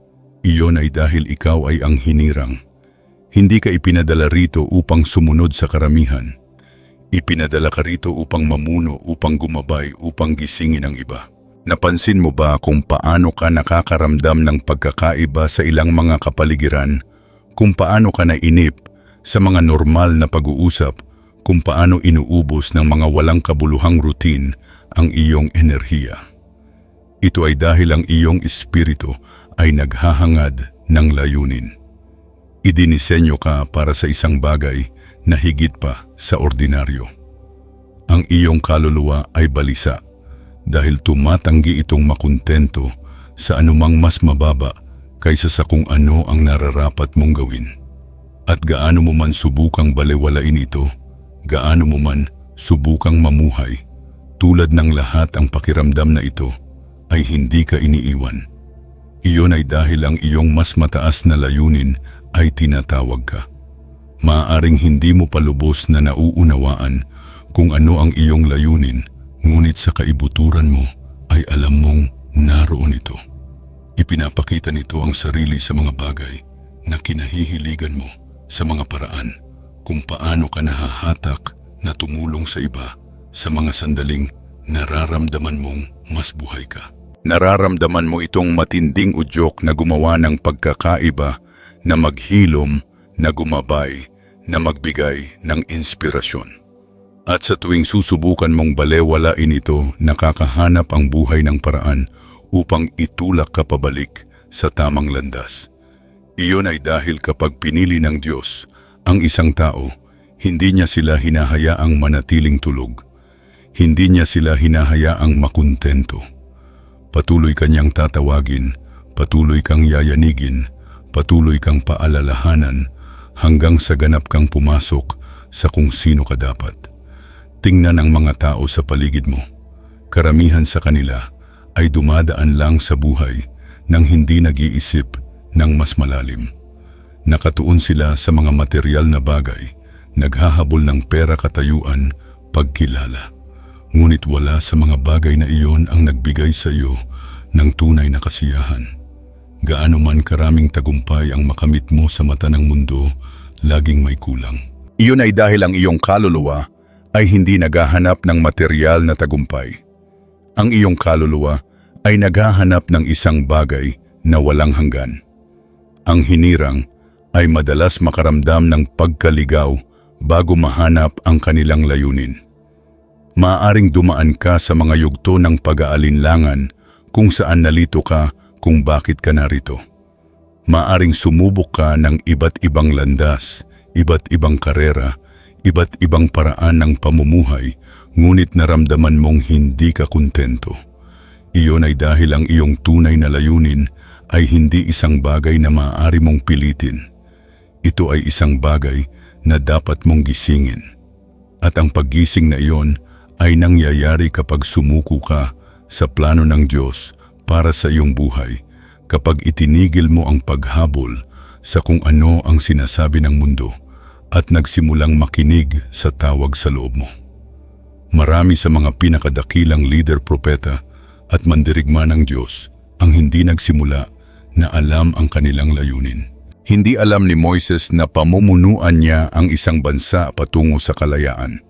A: Iyon ay dahil ikaw ay ang hinirang. Hindi ka ipinadala rito upang sumunod sa karamihan. Ipinadala ka rito upang mamuno, upang gumabay, upang gisingin ang iba. Napansin mo ba kung paano ka nakakaramdam ng pagkakaiba sa ilang mga kapaligiran? Kung paano ka nainip sa mga normal na pag-uusap? Kung paano inuubos ng mga walang kabuluhang routine ang iyong enerhiya? Ito ay dahil ang iyong espiritu ay naghahangad ng layunin. Idinisenyo ka para sa isang bagay na higit pa sa ordinaryo. Ang iyong kaluluwa ay balisa dahil tumatanggi itong makontento sa anumang mas mababa kaysa sa kung ano ang nararapat mong gawin. At gaano mo man subukang balewalain ito, gaano mo man subukang mamuhay, tulad ng lahat, ang pakiramdam na ito ay hindi ka iniiwan. Iyon ay dahil ang iyong mas mataas na layunin ay tinatawag ka. Maaaring hindi mo palubos na nauunawaan kung ano ang iyong layunin, ngunit sa kaibuturan mo ay alam mong naroon ito. Ipinapakita nito ang sarili sa mga bagay na kinahihiligan mo, sa mga paraan kung paano ka nahahatak na tumulong sa iba sa mga sandaling nararamdaman mong mas buhay ka. Nararamdaman mo itong matinding udyok na gumawa ng pagkakaiba, na maghilom, na gumabay, na magbigay ng inspirasyon. At sa tuwing susubukan mong balewalain ito, nakakahanap ang buhay ng paraan upang itulak ka pabalik sa tamang landas. Iyon ay dahil kapag pinili ng Diyos ang isang tao, hindi niya sila hinahayaang manatiling tulog. Hindi niya sila hinahayaang makuntento. Patuloy kanyang tatawagin, patuloy kang yayanigin, patuloy kang paalalahanan hanggang sa ganap kang pumasok sa kung sino ka dapat. Tingnan ang mga tao sa paligid mo. Karamihan sa kanila ay dumadaan lang sa buhay nang hindi nag-iisip ng mas malalim. Nakatuon sila sa mga material na bagay, naghahabol ng pera, katayuan, pagkilala. Ngunit wala sa mga bagay na iyon ang nagbigay sa iyo ng tunay na kasiyahan. Gaano man karaming tagumpay ang makamit mo sa mata ng mundo, laging may kulang. Iyon ay dahil ang iyong kaluluwa ay hindi naghahanap ng material na tagumpay. Ang iyong kaluluwa ay naghahanap ng isang bagay na walang hanggan. Ang hinirang ay madalas makaramdam ng pagkaligaw bago mahanap ang kanilang layunin. Maaaring dumaan ka sa mga yugto ng pag-aalinlangan kung saan nalito ka kung bakit ka narito. Maaaring sumubok ka ng iba't ibang landas, iba't ibang karera, iba't ibang paraan ng pamumuhay, ngunit naramdaman mong hindi ka kontento. Iyon ay dahil ang iyong tunay na layunin ay hindi isang bagay na maaari mong pilitin. Ito ay isang bagay na dapat mong gisingin. At ang paggising na iyon ay nangyayari kapag sumuko ka sa plano ng Diyos para sa iyong buhay, kapag itinigil mo ang paghabol sa kung ano ang sinasabi ng mundo at nagsimulang makinig sa tawag sa loob mo. Marami sa mga pinakadakilang leader, propeta at mandirigma ng Diyos ang hindi nagsimula na alam ang kanilang layunin. Hindi alam ni Moises na pamumunuan niya ang isang bansa patungo sa kalayaan.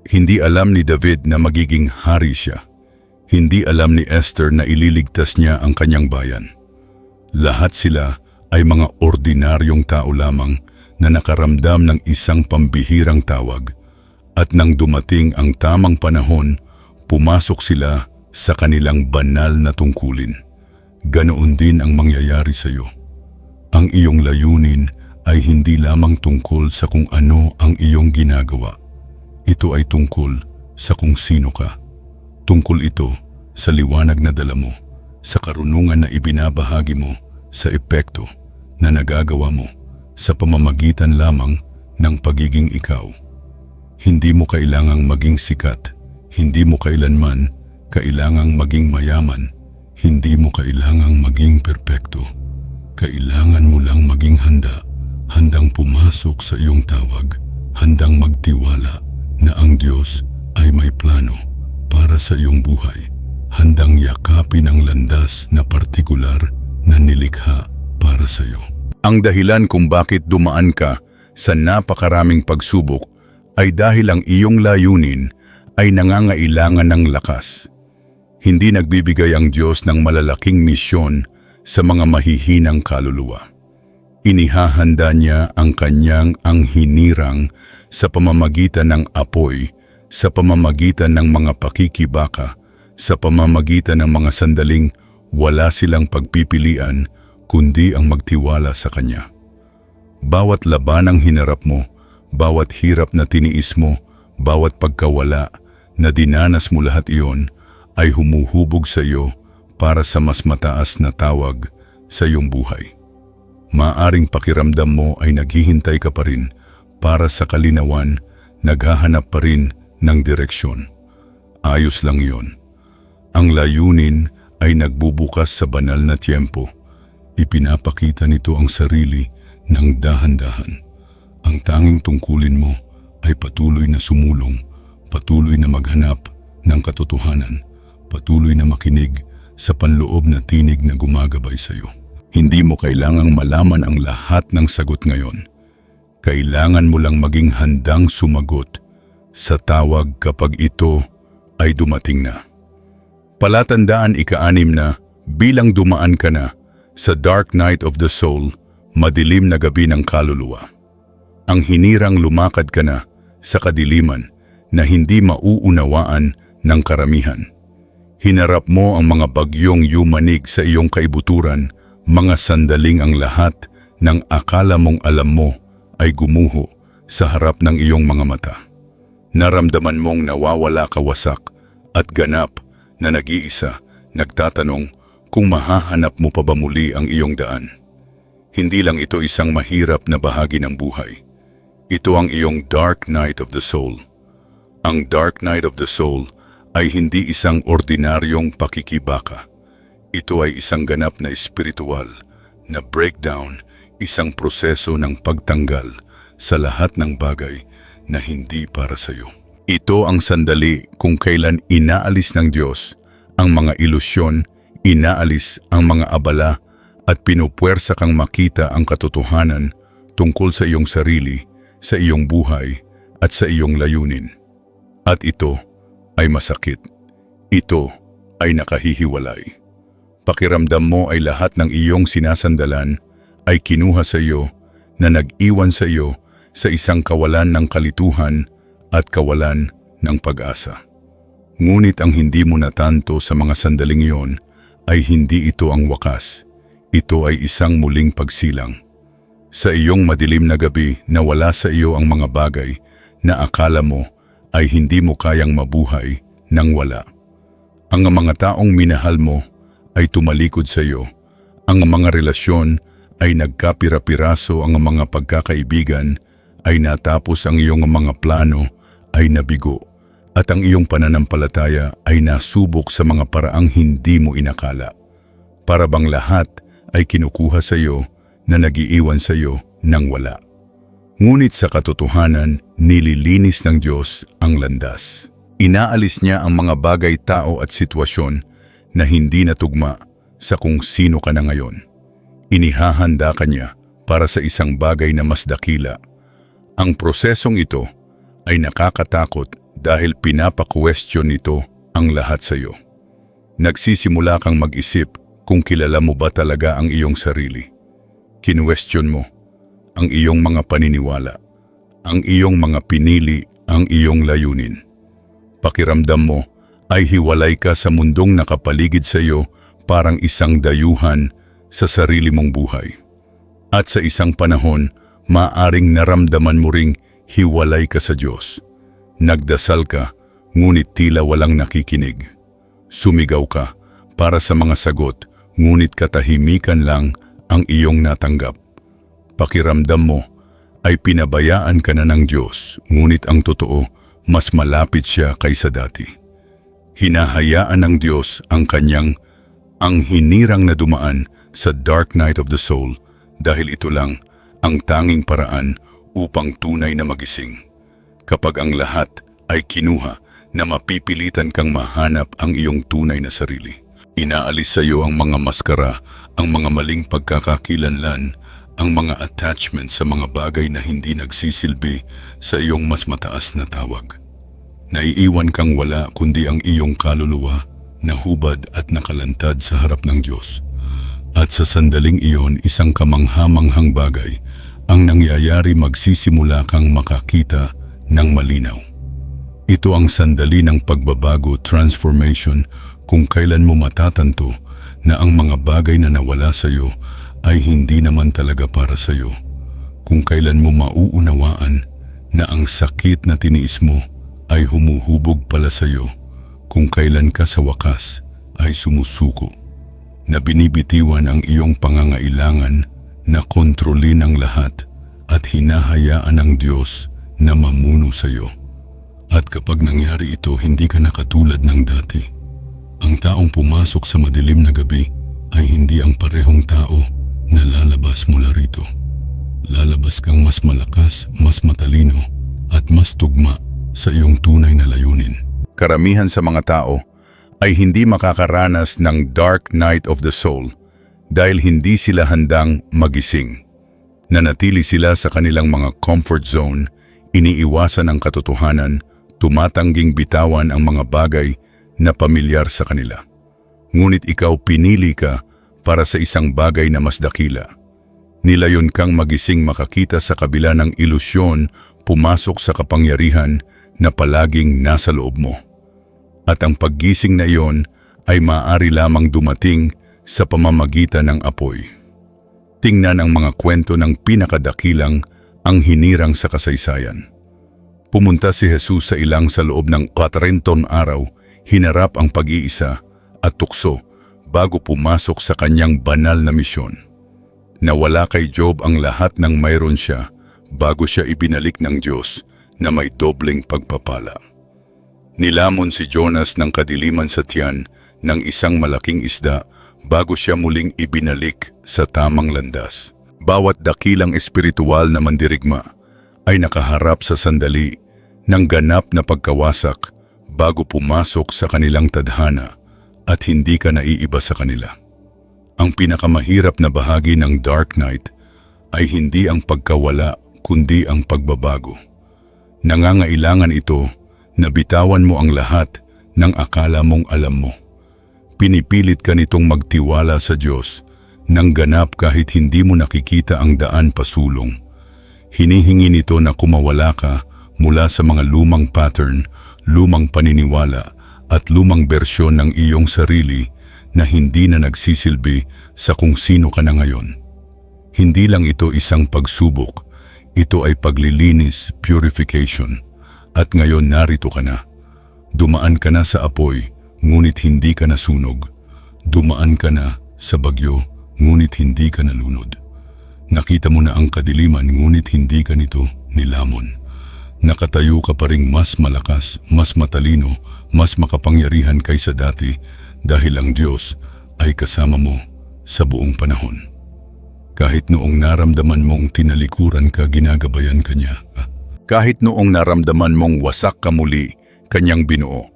A: Hindi alam ni David na magiging hari siya. Hindi alam ni Esther na ililigtas niya ang kanyang bayan. Lahat sila ay mga ordinaryong tao lamang na nakaramdam ng isang pambihirang tawag, at nang dumating ang tamang panahon, pumasok sila sa kanilang banal na tungkulin. Ganoon din ang mangyayari sa iyo. Ang iyong layunin ay hindi lamang tungkol sa kung ano ang iyong ginagawa. Ito ay tungkol sa kung sino ka. Tungkol ito sa liwanag na dala mo, sa karunungan na ibinabahagi mo, sa epekto na nagagawa mo sa pamamagitan lamang ng pagiging ikaw. Hindi mo kailangang maging sikat, hindi mo kailanman kailangang maging mayaman, hindi mo kailangang maging perpekto. Kailangan mo lang maging handang pumasok sa iyong tawag, handang magtiwala na ang Diyos ay may plano para sa iyong buhay, handang yakapin ang landas na partikular na nilikha para sa iyo. Ang dahilan kung bakit dumaan ka sa napakaraming pagsubok ay dahil ang iyong layunin ay nangangailangan ng lakas. Hindi nagbibigay ang Diyos ng malalaking misyon sa mga mahihinang kaluluwa. Inihahanda niya ang kanyang hinirang sa pamamagitan ng apoy, sa pamamagitan ng mga pakikibaka, sa pamamagitan ng mga sandaling wala silang pagpipilian kundi ang magtiwala sa Kanya. Bawat labanang hinarap mo, bawat hirap na tiniis mo, bawat pagkawala na dinanas mo, lahat iyon ay humuhubog sa iyo para sa mas mataas na tawag sa iyong buhay. Maaring pakiramdam mo ay naghihintay ka pa rin para sa kalinawan, naghahanap pa rin ng direksyon. Ayos lang iyon. Ang layunin ay nagbubukas sa banal na tiyempo. Ipinapakita nito ang sarili ng dahan-dahan. Ang tanging tungkulin mo ay patuloy na sumulong, patuloy na maghanap ng katotohanan, patuloy na makinig sa panloob na tinig na gumagabay sa iyo. Hindi mo kailangang malaman ang lahat ng sagot ngayon. Kailangan mo lang maging handang sumagot sa tawag kapag ito ay dumating na. Palatandaan 6 na bilang dumaan ka na sa dark night of the soul, madilim na gabi ng kaluluwa. Ang hinirang lumakad ka na sa kadiliman na hindi mauunawaan ng karamihan. Hinarap mo ang mga bagyong yumanig sa iyong kaibuturan, mga sandaling ang lahat ng akala mong alam mo ay gumuho sa harap ng iyong mga mata. Naramdaman mong nawawala ka wasak at ganap na nag-iisa, nagtatanong kung mahahanap mo pa ba muli ang iyong daan. Hindi lang ito isang mahirap na bahagi ng buhay. Ito ang iyong dark night of the soul. Ang dark night of the soul ay hindi isang ordinaryong pakikibaka. Ito ay isang ganap na espiritual na breakdown, isang proseso ng pagtanggal sa lahat ng bagay na hindi para sa iyo. Ito ang sandali kung kailan inaalis ng Diyos ang mga ilusyon, inaalis ang mga abala at pinupuwersa kang makita ang katotohanan tungkol sa iyong sarili, sa iyong buhay at sa iyong layunin. At ito ay masakit. Ito ay nakahihiwalay. Pakiramdam mo ay lahat ng iyong sinasandalan ay kinuha sa iyo na nag-iwan sa iyo sa isang kawalan ng kalituhan at kawalan ng pag-asa. Ngunit ang hindi mo natanto sa mga sandaling iyon ay hindi ito ang wakas. Ito ay isang muling pagsilang. Sa iyong madilim na gabi na wala sa iyo ang mga bagay na akala mo ay hindi mo kayang mabuhay nang wala. Ang mga taong minahal mo ay tumalikod sa iyo. Ang mga relasyon ay nagkapira-piraso, ang mga pagkakaibigan ay natapos, ang iyong mga plano ay nabigo, at ang iyong pananampalataya ay nasubok sa mga paraang hindi mo inakala. Para bang lahat ay kinukuha sa iyo na nagiiwan sa iyo nang wala. Ngunit sa katotohanan, nililinis ng Diyos ang landas. Inaalis niya ang mga bagay, tao at sitwasyon na hindi natugma sa kung sino ka na ngayon. Inihahanda ka niya para sa isang bagay na mas dakila. Ang prosesong ito ay nakakatakot dahil pinapa-question nito ang lahat sa iyo. Nagsisimula kang mag-isip kung kilala mo ba talaga ang iyong sarili. Kinwestiyon mo ang iyong mga paniniwala, ang iyong mga pinili, ang iyong layunin. Pakiramdam mo ay hiwalay ka sa mundong nakapaligid sa iyo, parang isang dayuhan sa sarili mong buhay. At sa isang panahon, maaring naramdaman mo ring hiwalay ka sa Diyos. Nagdasal ka, ngunit tila walang nakikinig. Sumigaw ka para sa mga sagot, ngunit katahimikan lang ang iyong natanggap. Pakiramdam mo ay pinabayaan ka na ng Diyos, ngunit ang totoo, mas malapit siya kaysa dati. Hinahayaan ng Diyos ang hinirang na dumaan sa dark night of the soul dahil ito lang ang tanging paraan upang tunay na magising. Kapag ang lahat ay kinuha na mapipilitan kang mahanap ang iyong tunay na sarili. Inaalis sa iyo ang mga maskara, ang mga maling pagkakakilanlan, ang mga attachment sa mga bagay na hindi nagsisilbi sa iyong mas mataas na tawag. Naiiwan kang wala kundi ang iyong kaluluwa na hubad at nakalantad sa harap ng Diyos. At sa sandaling iyon, isang kamangha-manghang bagay ang nangyayari, magsisimula kang makakita ng malinaw. Ito ang sandali ng pagbabago, transformation, kung kailan mo matatanto na ang mga bagay na nawala sa iyo ay hindi naman talaga para sa iyo. Kung kailan mo mauunawaan na ang sakit na tiniis mo ay humuhubog pala sa iyo. Kung kailan ka sa wakas ay sumusuko. Na binibitiwan ang iyong pangangailangan na kontrolin ang lahat at hinahayaan ng Diyos na mamuno sa iyo. At kapag nangyari ito, hindi ka na katulad ng dati. Ang taong pumasok sa madilim na gabi ay hindi ang parehong tao na lalabas mula rito. Lalabas kang mas malakas, mas matalino, at mas tugma sa iyong tunay na layunin. Karamihan sa mga tao ay hindi makakaranas ng dark night of the soul dahil hindi sila handang magising. Nanatili sila sa kanilang mga comfort zone, iniiwasan ang katotohanan, tumatangging bitawan ang mga bagay na pamilyar sa kanila. Ngunit ikaw, pinili ka para sa isang bagay na mas dakila. Nilayon kang magising makakita sa kabila ng ilusyon, pumasok sa kapangyarihan na palaging nasa loob mo. At ang paggising na iyon ay maaari lamang dumating sa pamamagitan ng apoy. Tingnan ang mga kwento ng pinakadakilang ang hinirang sa kasaysayan. Pumunta si Jesus sa ilang sa loob ng 40 araw, hinarap ang pag-iisa at tukso bago pumasok sa kanyang banal na misyon. Nawala kay Job ang lahat ng mayroon siya bago siya ibinalik ng Diyos na may dobleng pagpapala. Nilamon si Jonas ng kadiliman sa tiyan ng isang malaking isda bago siya muling ibinalik sa tamang landas. Bawat dakilang espiritual na mandirigma ay nakaharap sa sandali ng ganap na pagkawasak bago pumasok sa kanilang tadhana at hindi ka naiiba sa kanila. Ang pinakamahirap na bahagi ng Dark Night ay hindi ang pagkawala kundi ang pagbabago. Nangangailangan ito na bitawan mo ang lahat ng akala mong alam mo. Pinipilit ka nitong magtiwala sa Diyos nang ganap kahit hindi mo nakikita ang daan pasulong. Hinihingi nito na kumawala ka mula sa mga lumang pattern, lumang paniniwala at lumang bersyon ng iyong sarili na hindi na nagsisilbi sa kung sino ka na ngayon. Hindi lang ito isang pagsubok, ito ay paglilinis, purification. At ngayon narito ka na. Dumaan ka na sa apoy, ngunit hindi ka nasunog. Dumaan ka na sa bagyo, ngunit hindi ka nalunod. Nakita mo na ang kadiliman, ngunit hindi ka nito nilamon. Nakatayo ka pa ring mas malakas, mas matalino, mas makapangyarihan kaysa dati dahil ang Diyos ay kasama mo sa buong panahon. Kahit noong naramdaman mong tinalikuran ka, ginagabayan ka niya. Kahit noong naramdaman mong wasak ka muli, kanyang binuo.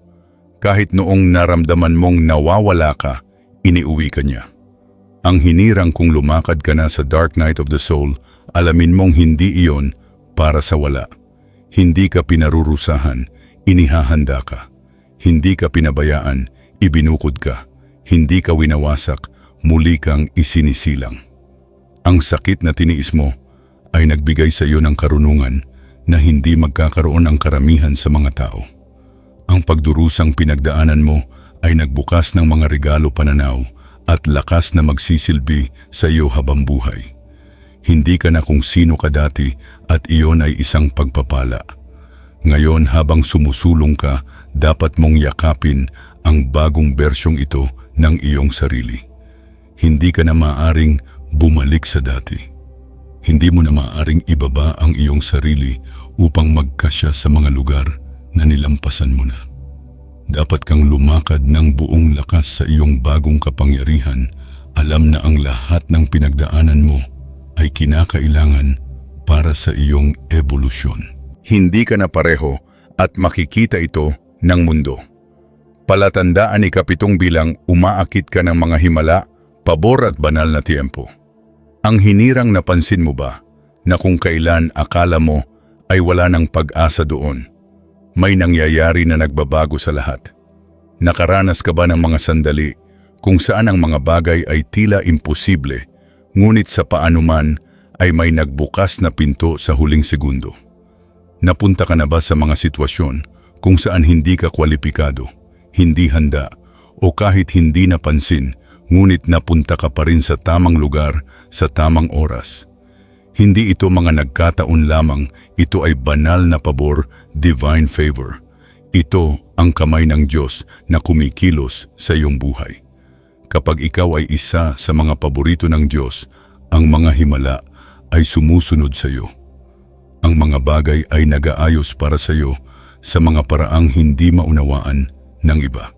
A: Kahit noong naramdaman mong nawawala ka, iniuwi ka niya. Ang hinirang kung lumakad ka na sa dark night of the soul, alamin mong hindi iyon para sa wala. Hindi ka pinarurusahan, inihahanda ka. Hindi ka pinabayaan, ibinukod ka. Hindi ka winawasak, muli kang isinisilang. Ang sakit na tiniis mo ay nagbigay sa iyo ng karunungan na hindi magkakaroon ang karamihan sa mga tao. Ang pagdurusang pinagdaanan mo ay nagbukas ng mga regalo pananaw at lakas na magsisilbi sa iyo habang buhay. Hindi ka na kung sino ka dati at iyon ay isang pagpapala. Ngayon habang sumusulong ka, dapat mong yakapin ang bagong bersyong ito ng iyong sarili. Hindi ka na maaaring bumalik sa dati. Hindi mo na maaaring ibaba ang iyong sarili upang magkasya sa mga lugar na nilampasan mo na. Dapat kang lumakad ng buong lakas sa iyong bagong kapangyarihan. Alam na ang lahat ng pinagdaanan mo ay kinakailangan para sa iyong ebolusyon. Hindi ka na pareho at makikita ito ng mundo. Palatandaan ni Kapitong bilang umaakit ka ng mga himala, pabor at banal na tiempo. Ang hinirang napansin mo ba na kung kailan akala mo ay wala ng pag-asa doon, may nangyayari na nagbabago sa lahat? Nakaranas ka ba ng mga sandali kung saan ang mga bagay ay tila imposible, ngunit sa paanuman ay may nagbukas na pinto sa huling segundo? Napunta ka na ba sa mga sitwasyon kung saan hindi ka kwalipikado, hindi handa, o kahit hindi napansin, ngunit napunta ka pa rin sa tamang lugar, sa tamang oras? Hindi ito mga nagkataon lamang, ito ay banal na pabor, divine favor. Ito ang kamay ng Diyos na kumikilos sa iyong buhay. Kapag ikaw ay isa sa mga paborito ng Diyos, ang mga himala ay sumusunod sa iyo. Ang mga bagay ay nag-aayos para sa iyo sa mga paraang hindi maunawaan ng iba.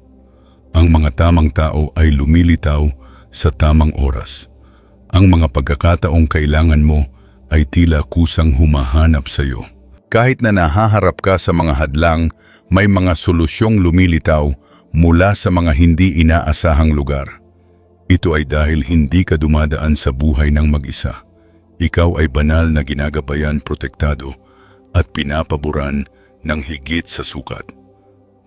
A: Ang mga tamang tao ay lumilitaw sa tamang oras. Ang mga pagkakataong kailangan mo ay tila kusang humahanap sa iyo. Kahit na nahaharap ka sa mga hadlang, may mga solusyong lumilitaw mula sa mga hindi inaasahang lugar. Ito ay dahil hindi ka dumadaan sa buhay ng mag-isa. Ikaw ay banal na ginagabayan, protektado at pinapaboran ng higit sa sukat.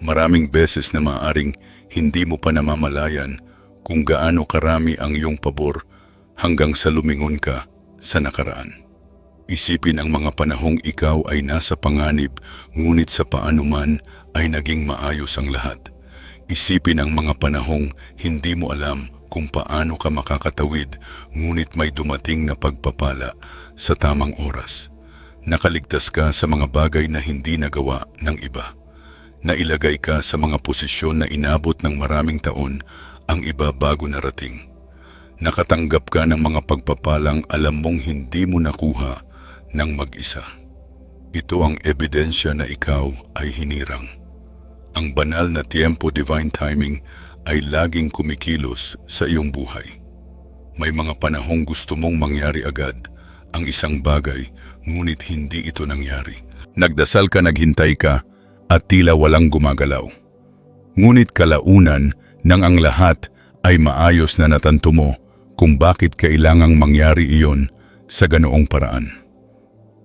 A: Maraming beses na maaring hindi mo pa namamalayan kung gaano karami ang iyong pabor hanggang sa lumingon ka sa nakaraan. Isipin ang mga panahong ikaw ay nasa panganib, ngunit sa paanuman ay naging maayos ang lahat. Isipin ang mga panahong hindi mo alam kung paano ka makakatawid, ngunit may dumating na pagpapala sa tamang oras. Nakaligtas ka sa mga bagay na hindi nagawa ng iba. Nailagay ka sa mga posisyon na inabot ng maraming taon ang iba bago narating. Nakatanggap ka ng mga pagpapalang alam mong hindi mo nakuha ng mag-isa. Ito ang ebidensya na ikaw ay hinirang. Ang banal na tiempo, divine timing, ay laging kumikilos sa iyong buhay. May mga panahong gusto mong mangyari agad ang isang bagay, ngunit hindi ito nangyari. Nagdasal ka, naghintay ka, at tila walang gumagalaw. Ngunit kalaunan nang ang lahat ay maayos na natanto mo kung bakit kailangang mangyari iyon sa ganoong paraan.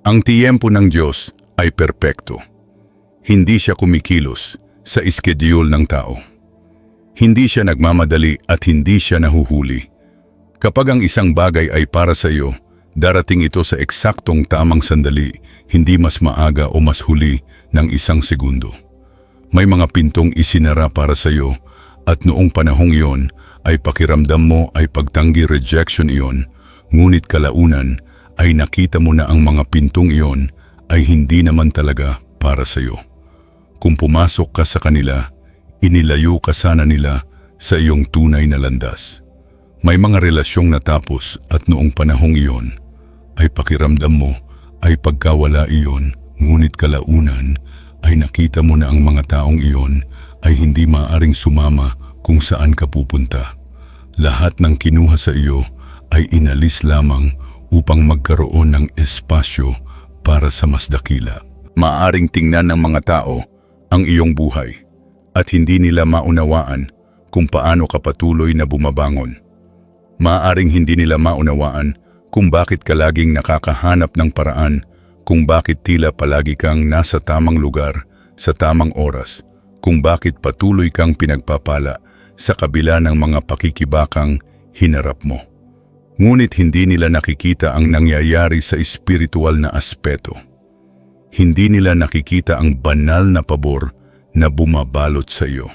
A: Ang tiyempo ng Diyos ay perpekto. Hindi siya kumikilos sa schedule ng tao. Hindi siya nagmamadali at hindi siya nahuhuli. Kapag ang isang bagay ay para sa iyo, darating ito sa eksaktong tamang sandali, hindi mas maaga o mas huli ng isang segundo. May mga pintong isinara para sa iyo at noong panahong iyon ay pakiramdam mo ay pagtanggi, rejection iyon, ngunit kalaunan ay nakita mo na ang mga pintong iyon ay hindi naman talaga para sa iyo. Kung pumasok ka sa kanila, inilayo ka sana nila sa iyong tunay na landas. May mga relasyong natapos at noong panahong iyon ay pakiramdam mo ay pagkawala iyon, ngunit kalaunan ay nakita mo na ang mga taong iyon ay hindi maaaring sumama kung saan ka pupunta. Lahat ng kinuha sa iyo ay inalis lamang upang magkaroon ng espasyo para sa mas dakila. Maaaring tingnan ng mga tao ang iyong buhay at hindi nila maunawaan kung paano ka patuloy na bumabangon. Maaaring hindi nila maunawaan kung bakit ka laging nakakahanap ng paraan, kung bakit tila palagi kang nasa tamang lugar, sa tamang oras, kung bakit patuloy kang pinagpapala sa kabila ng mga pakikibakang hinarap mo. Ngunit hindi nila nakikita ang nangyayari sa espiritual na aspeto. Hindi nila nakikita ang banal na pabor na bumabalot sa iyo.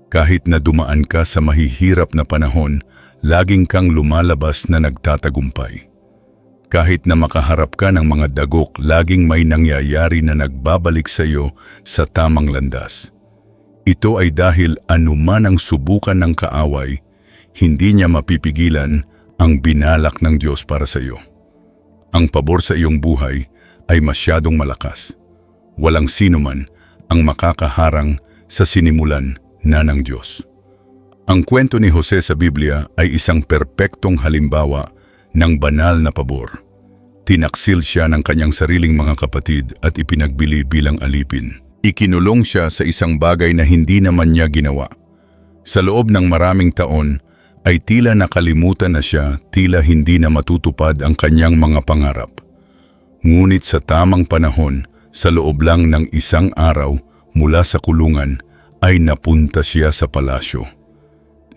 A: Kahit na dumaan ka sa mahihirap na panahon, laging kang lumalabas na nagtatagumpay. Kahit na makaharap ka ng mga dagok, laging may nangyayari na nagbabalik sa iyo sa tamang landas. Ito ay dahil anuman ang subukan ng kaaway, hindi niya mapipigilan ang binalak ng Diyos para sa iyo. Ang pabor sa iyong buhay ay masyadong malakas. Walang sino man ang makakaharang sa sinimulan na ng Diyos. Ang kwento ni Jose sa Biblia ay isang perpektong halimbawa ng banal na pabor. Tinaksil siya ng kanyang sariling mga kapatid at ipinagbili bilang alipin. Ikinulong siya sa isang bagay na hindi naman niya ginawa. Sa loob ng maraming taon ay tila nakalimutan na siya, tila hindi na matutupad ang kanyang mga pangarap. Ngunit sa tamang panahon, sa loob lang ng isang araw mula sa kulungan, ay napunta siya sa palasyo.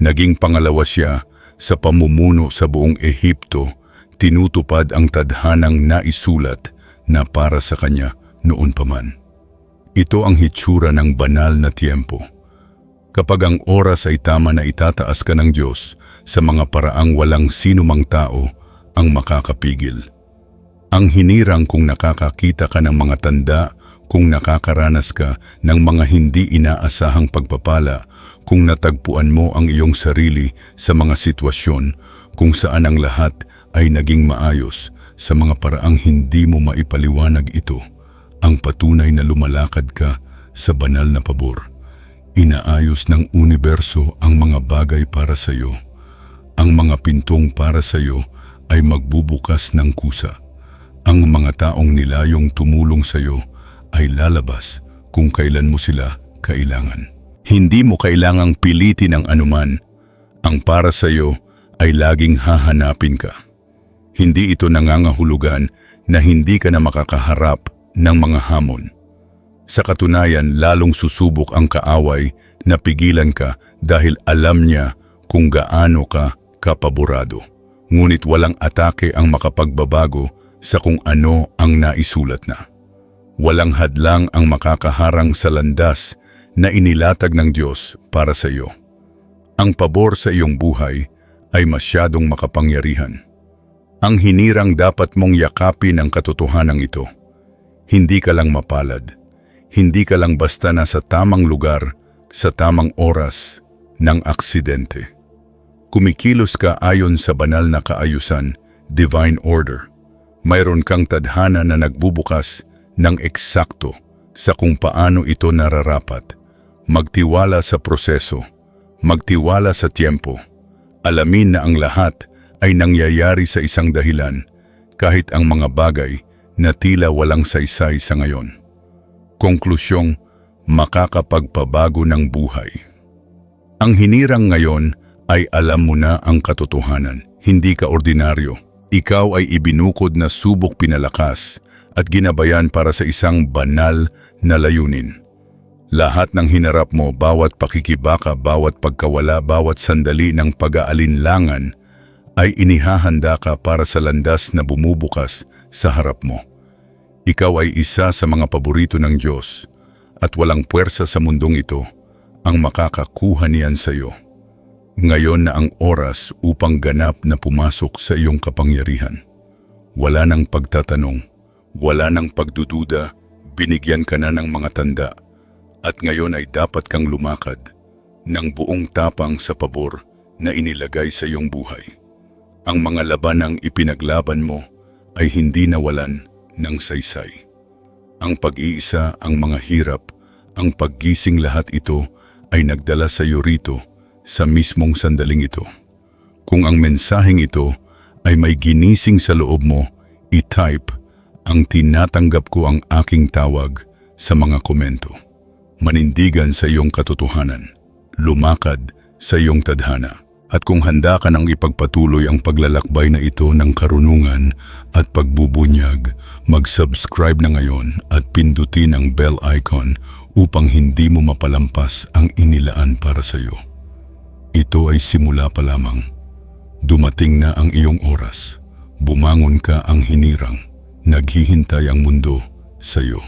A: Naging pangalawa siya sa pamumuno sa buong Ehipto, tinutupad ang tadhanang naisulat na para sa kanya noon pa man. Ito ang hitsura ng banal na tiempo. Kapag ang oras ay tama na, itataas ka ng Diyos sa mga paraang walang sinumang tao ang makakapigil. Ang hinirang kung nakakakita ka ng mga tanda, kung nakakaranas ka ng mga hindi inaasahang pagpapala, kung natagpuan mo ang iyong sarili sa mga sitwasyon kung saan ang lahat ay naging maayos sa mga paraang hindi mo maipaliwanag, ito ang patunay na lumalakad ka sa banal na pabor. Inaayos ng universo ang mga bagay para sa iyo. Ang mga pintong para sa iyo ay magbubukas ng kusa. Ang mga taong nilayong tumulong sa iyo ay lalabas kung kailan mo sila kailangan. Hindi mo kailangang pilitin ang anuman. Ang para sa iyo ay laging hahanapin ka. Hindi ito nangangahulugan na hindi ka na makakaharap ng mga hamon. Sa katunayan, lalong susubok ang kaaway na pigilan ka dahil alam niya kung gaano ka kapaborado. ngunit walang atake ang makapagbabago sa kung ano ang naisulat na. Walang hadlang ang makakaharang sa landas na inilatag ng Diyos para sa iyo. Ang pabor sa iyong buhay ay masyadong makapangyarihan. Ang hinirang dapat mong yakapin ang katotohanan ito. Hindi ka lang mapalad. Hindi ka lang basta nasa tamang lugar, sa tamang oras, ng aksidente. Kumikilos ka ayon sa banal na kaayusan, divine order. Mayroon kang tadhana na nagbubukas ng eksakto sa kung paano ito nararapat. Magtiwala sa proseso, magtiwala sa tiempo. Alamin na ang lahat ay nangyayari sa isang dahilan, kahit ang mga bagay na tila walang saysay sa ngayon. Konklusyong makakapagpabago ng buhay. Ang hinirang ngayon ay alam mo na ang katotohanan. Hindi ka ordinaryo. Ikaw ay ibinukod na subok pinalakas at ginabayan para sa isang banal na layunin. Lahat ng hinarap mo, bawat pakikibaka, bawat pagkawala, bawat sandali ng pag-aalinlangan ay inihahanda ka para sa landas na bumubukas sa harap mo. Ikaw ay isa sa mga paborito ng Diyos at walang puwersa sa mundong ito ang makakakuha niyan sa iyo. Ngayon na ang oras upang ganap na pumasok sa iyong kapangyarihan. Wala nang pagtatanong, wala nang pagdududa, binigyan ka na ng mga tanda. At ngayon ay dapat kang lumakad ng buong tapang sa pabor na inilagay sa iyong buhay. Ang mga labanang ipinaglaban mo ay hindi nawalan ng saysay. Ang pag-iisa, ang mga hirap, ang paggising, lahat ito ay nagdala sa iyo rito sa mismong sandaling ito. Kung ang mensaheng ito ay may ginising sa loob mo, i-type ang tinatanggap ko ang aking tawag sa mga komento. Manindigan sa iyong katotohanan, lumakad sa iyong tadhana. At kung handa ka nang ipagpatuloy ang paglalakbay na ito ng karunungan at pagbubunyag, mag-subscribe na ngayon at pindutin ang bell icon upang hindi mo mapalampas ang inilaan para sa iyo. Ito ay simula pa lamang. Dumating na ang iyong oras. Bumangon ka, ang hinirang. Naghihintay ang mundo sa iyo.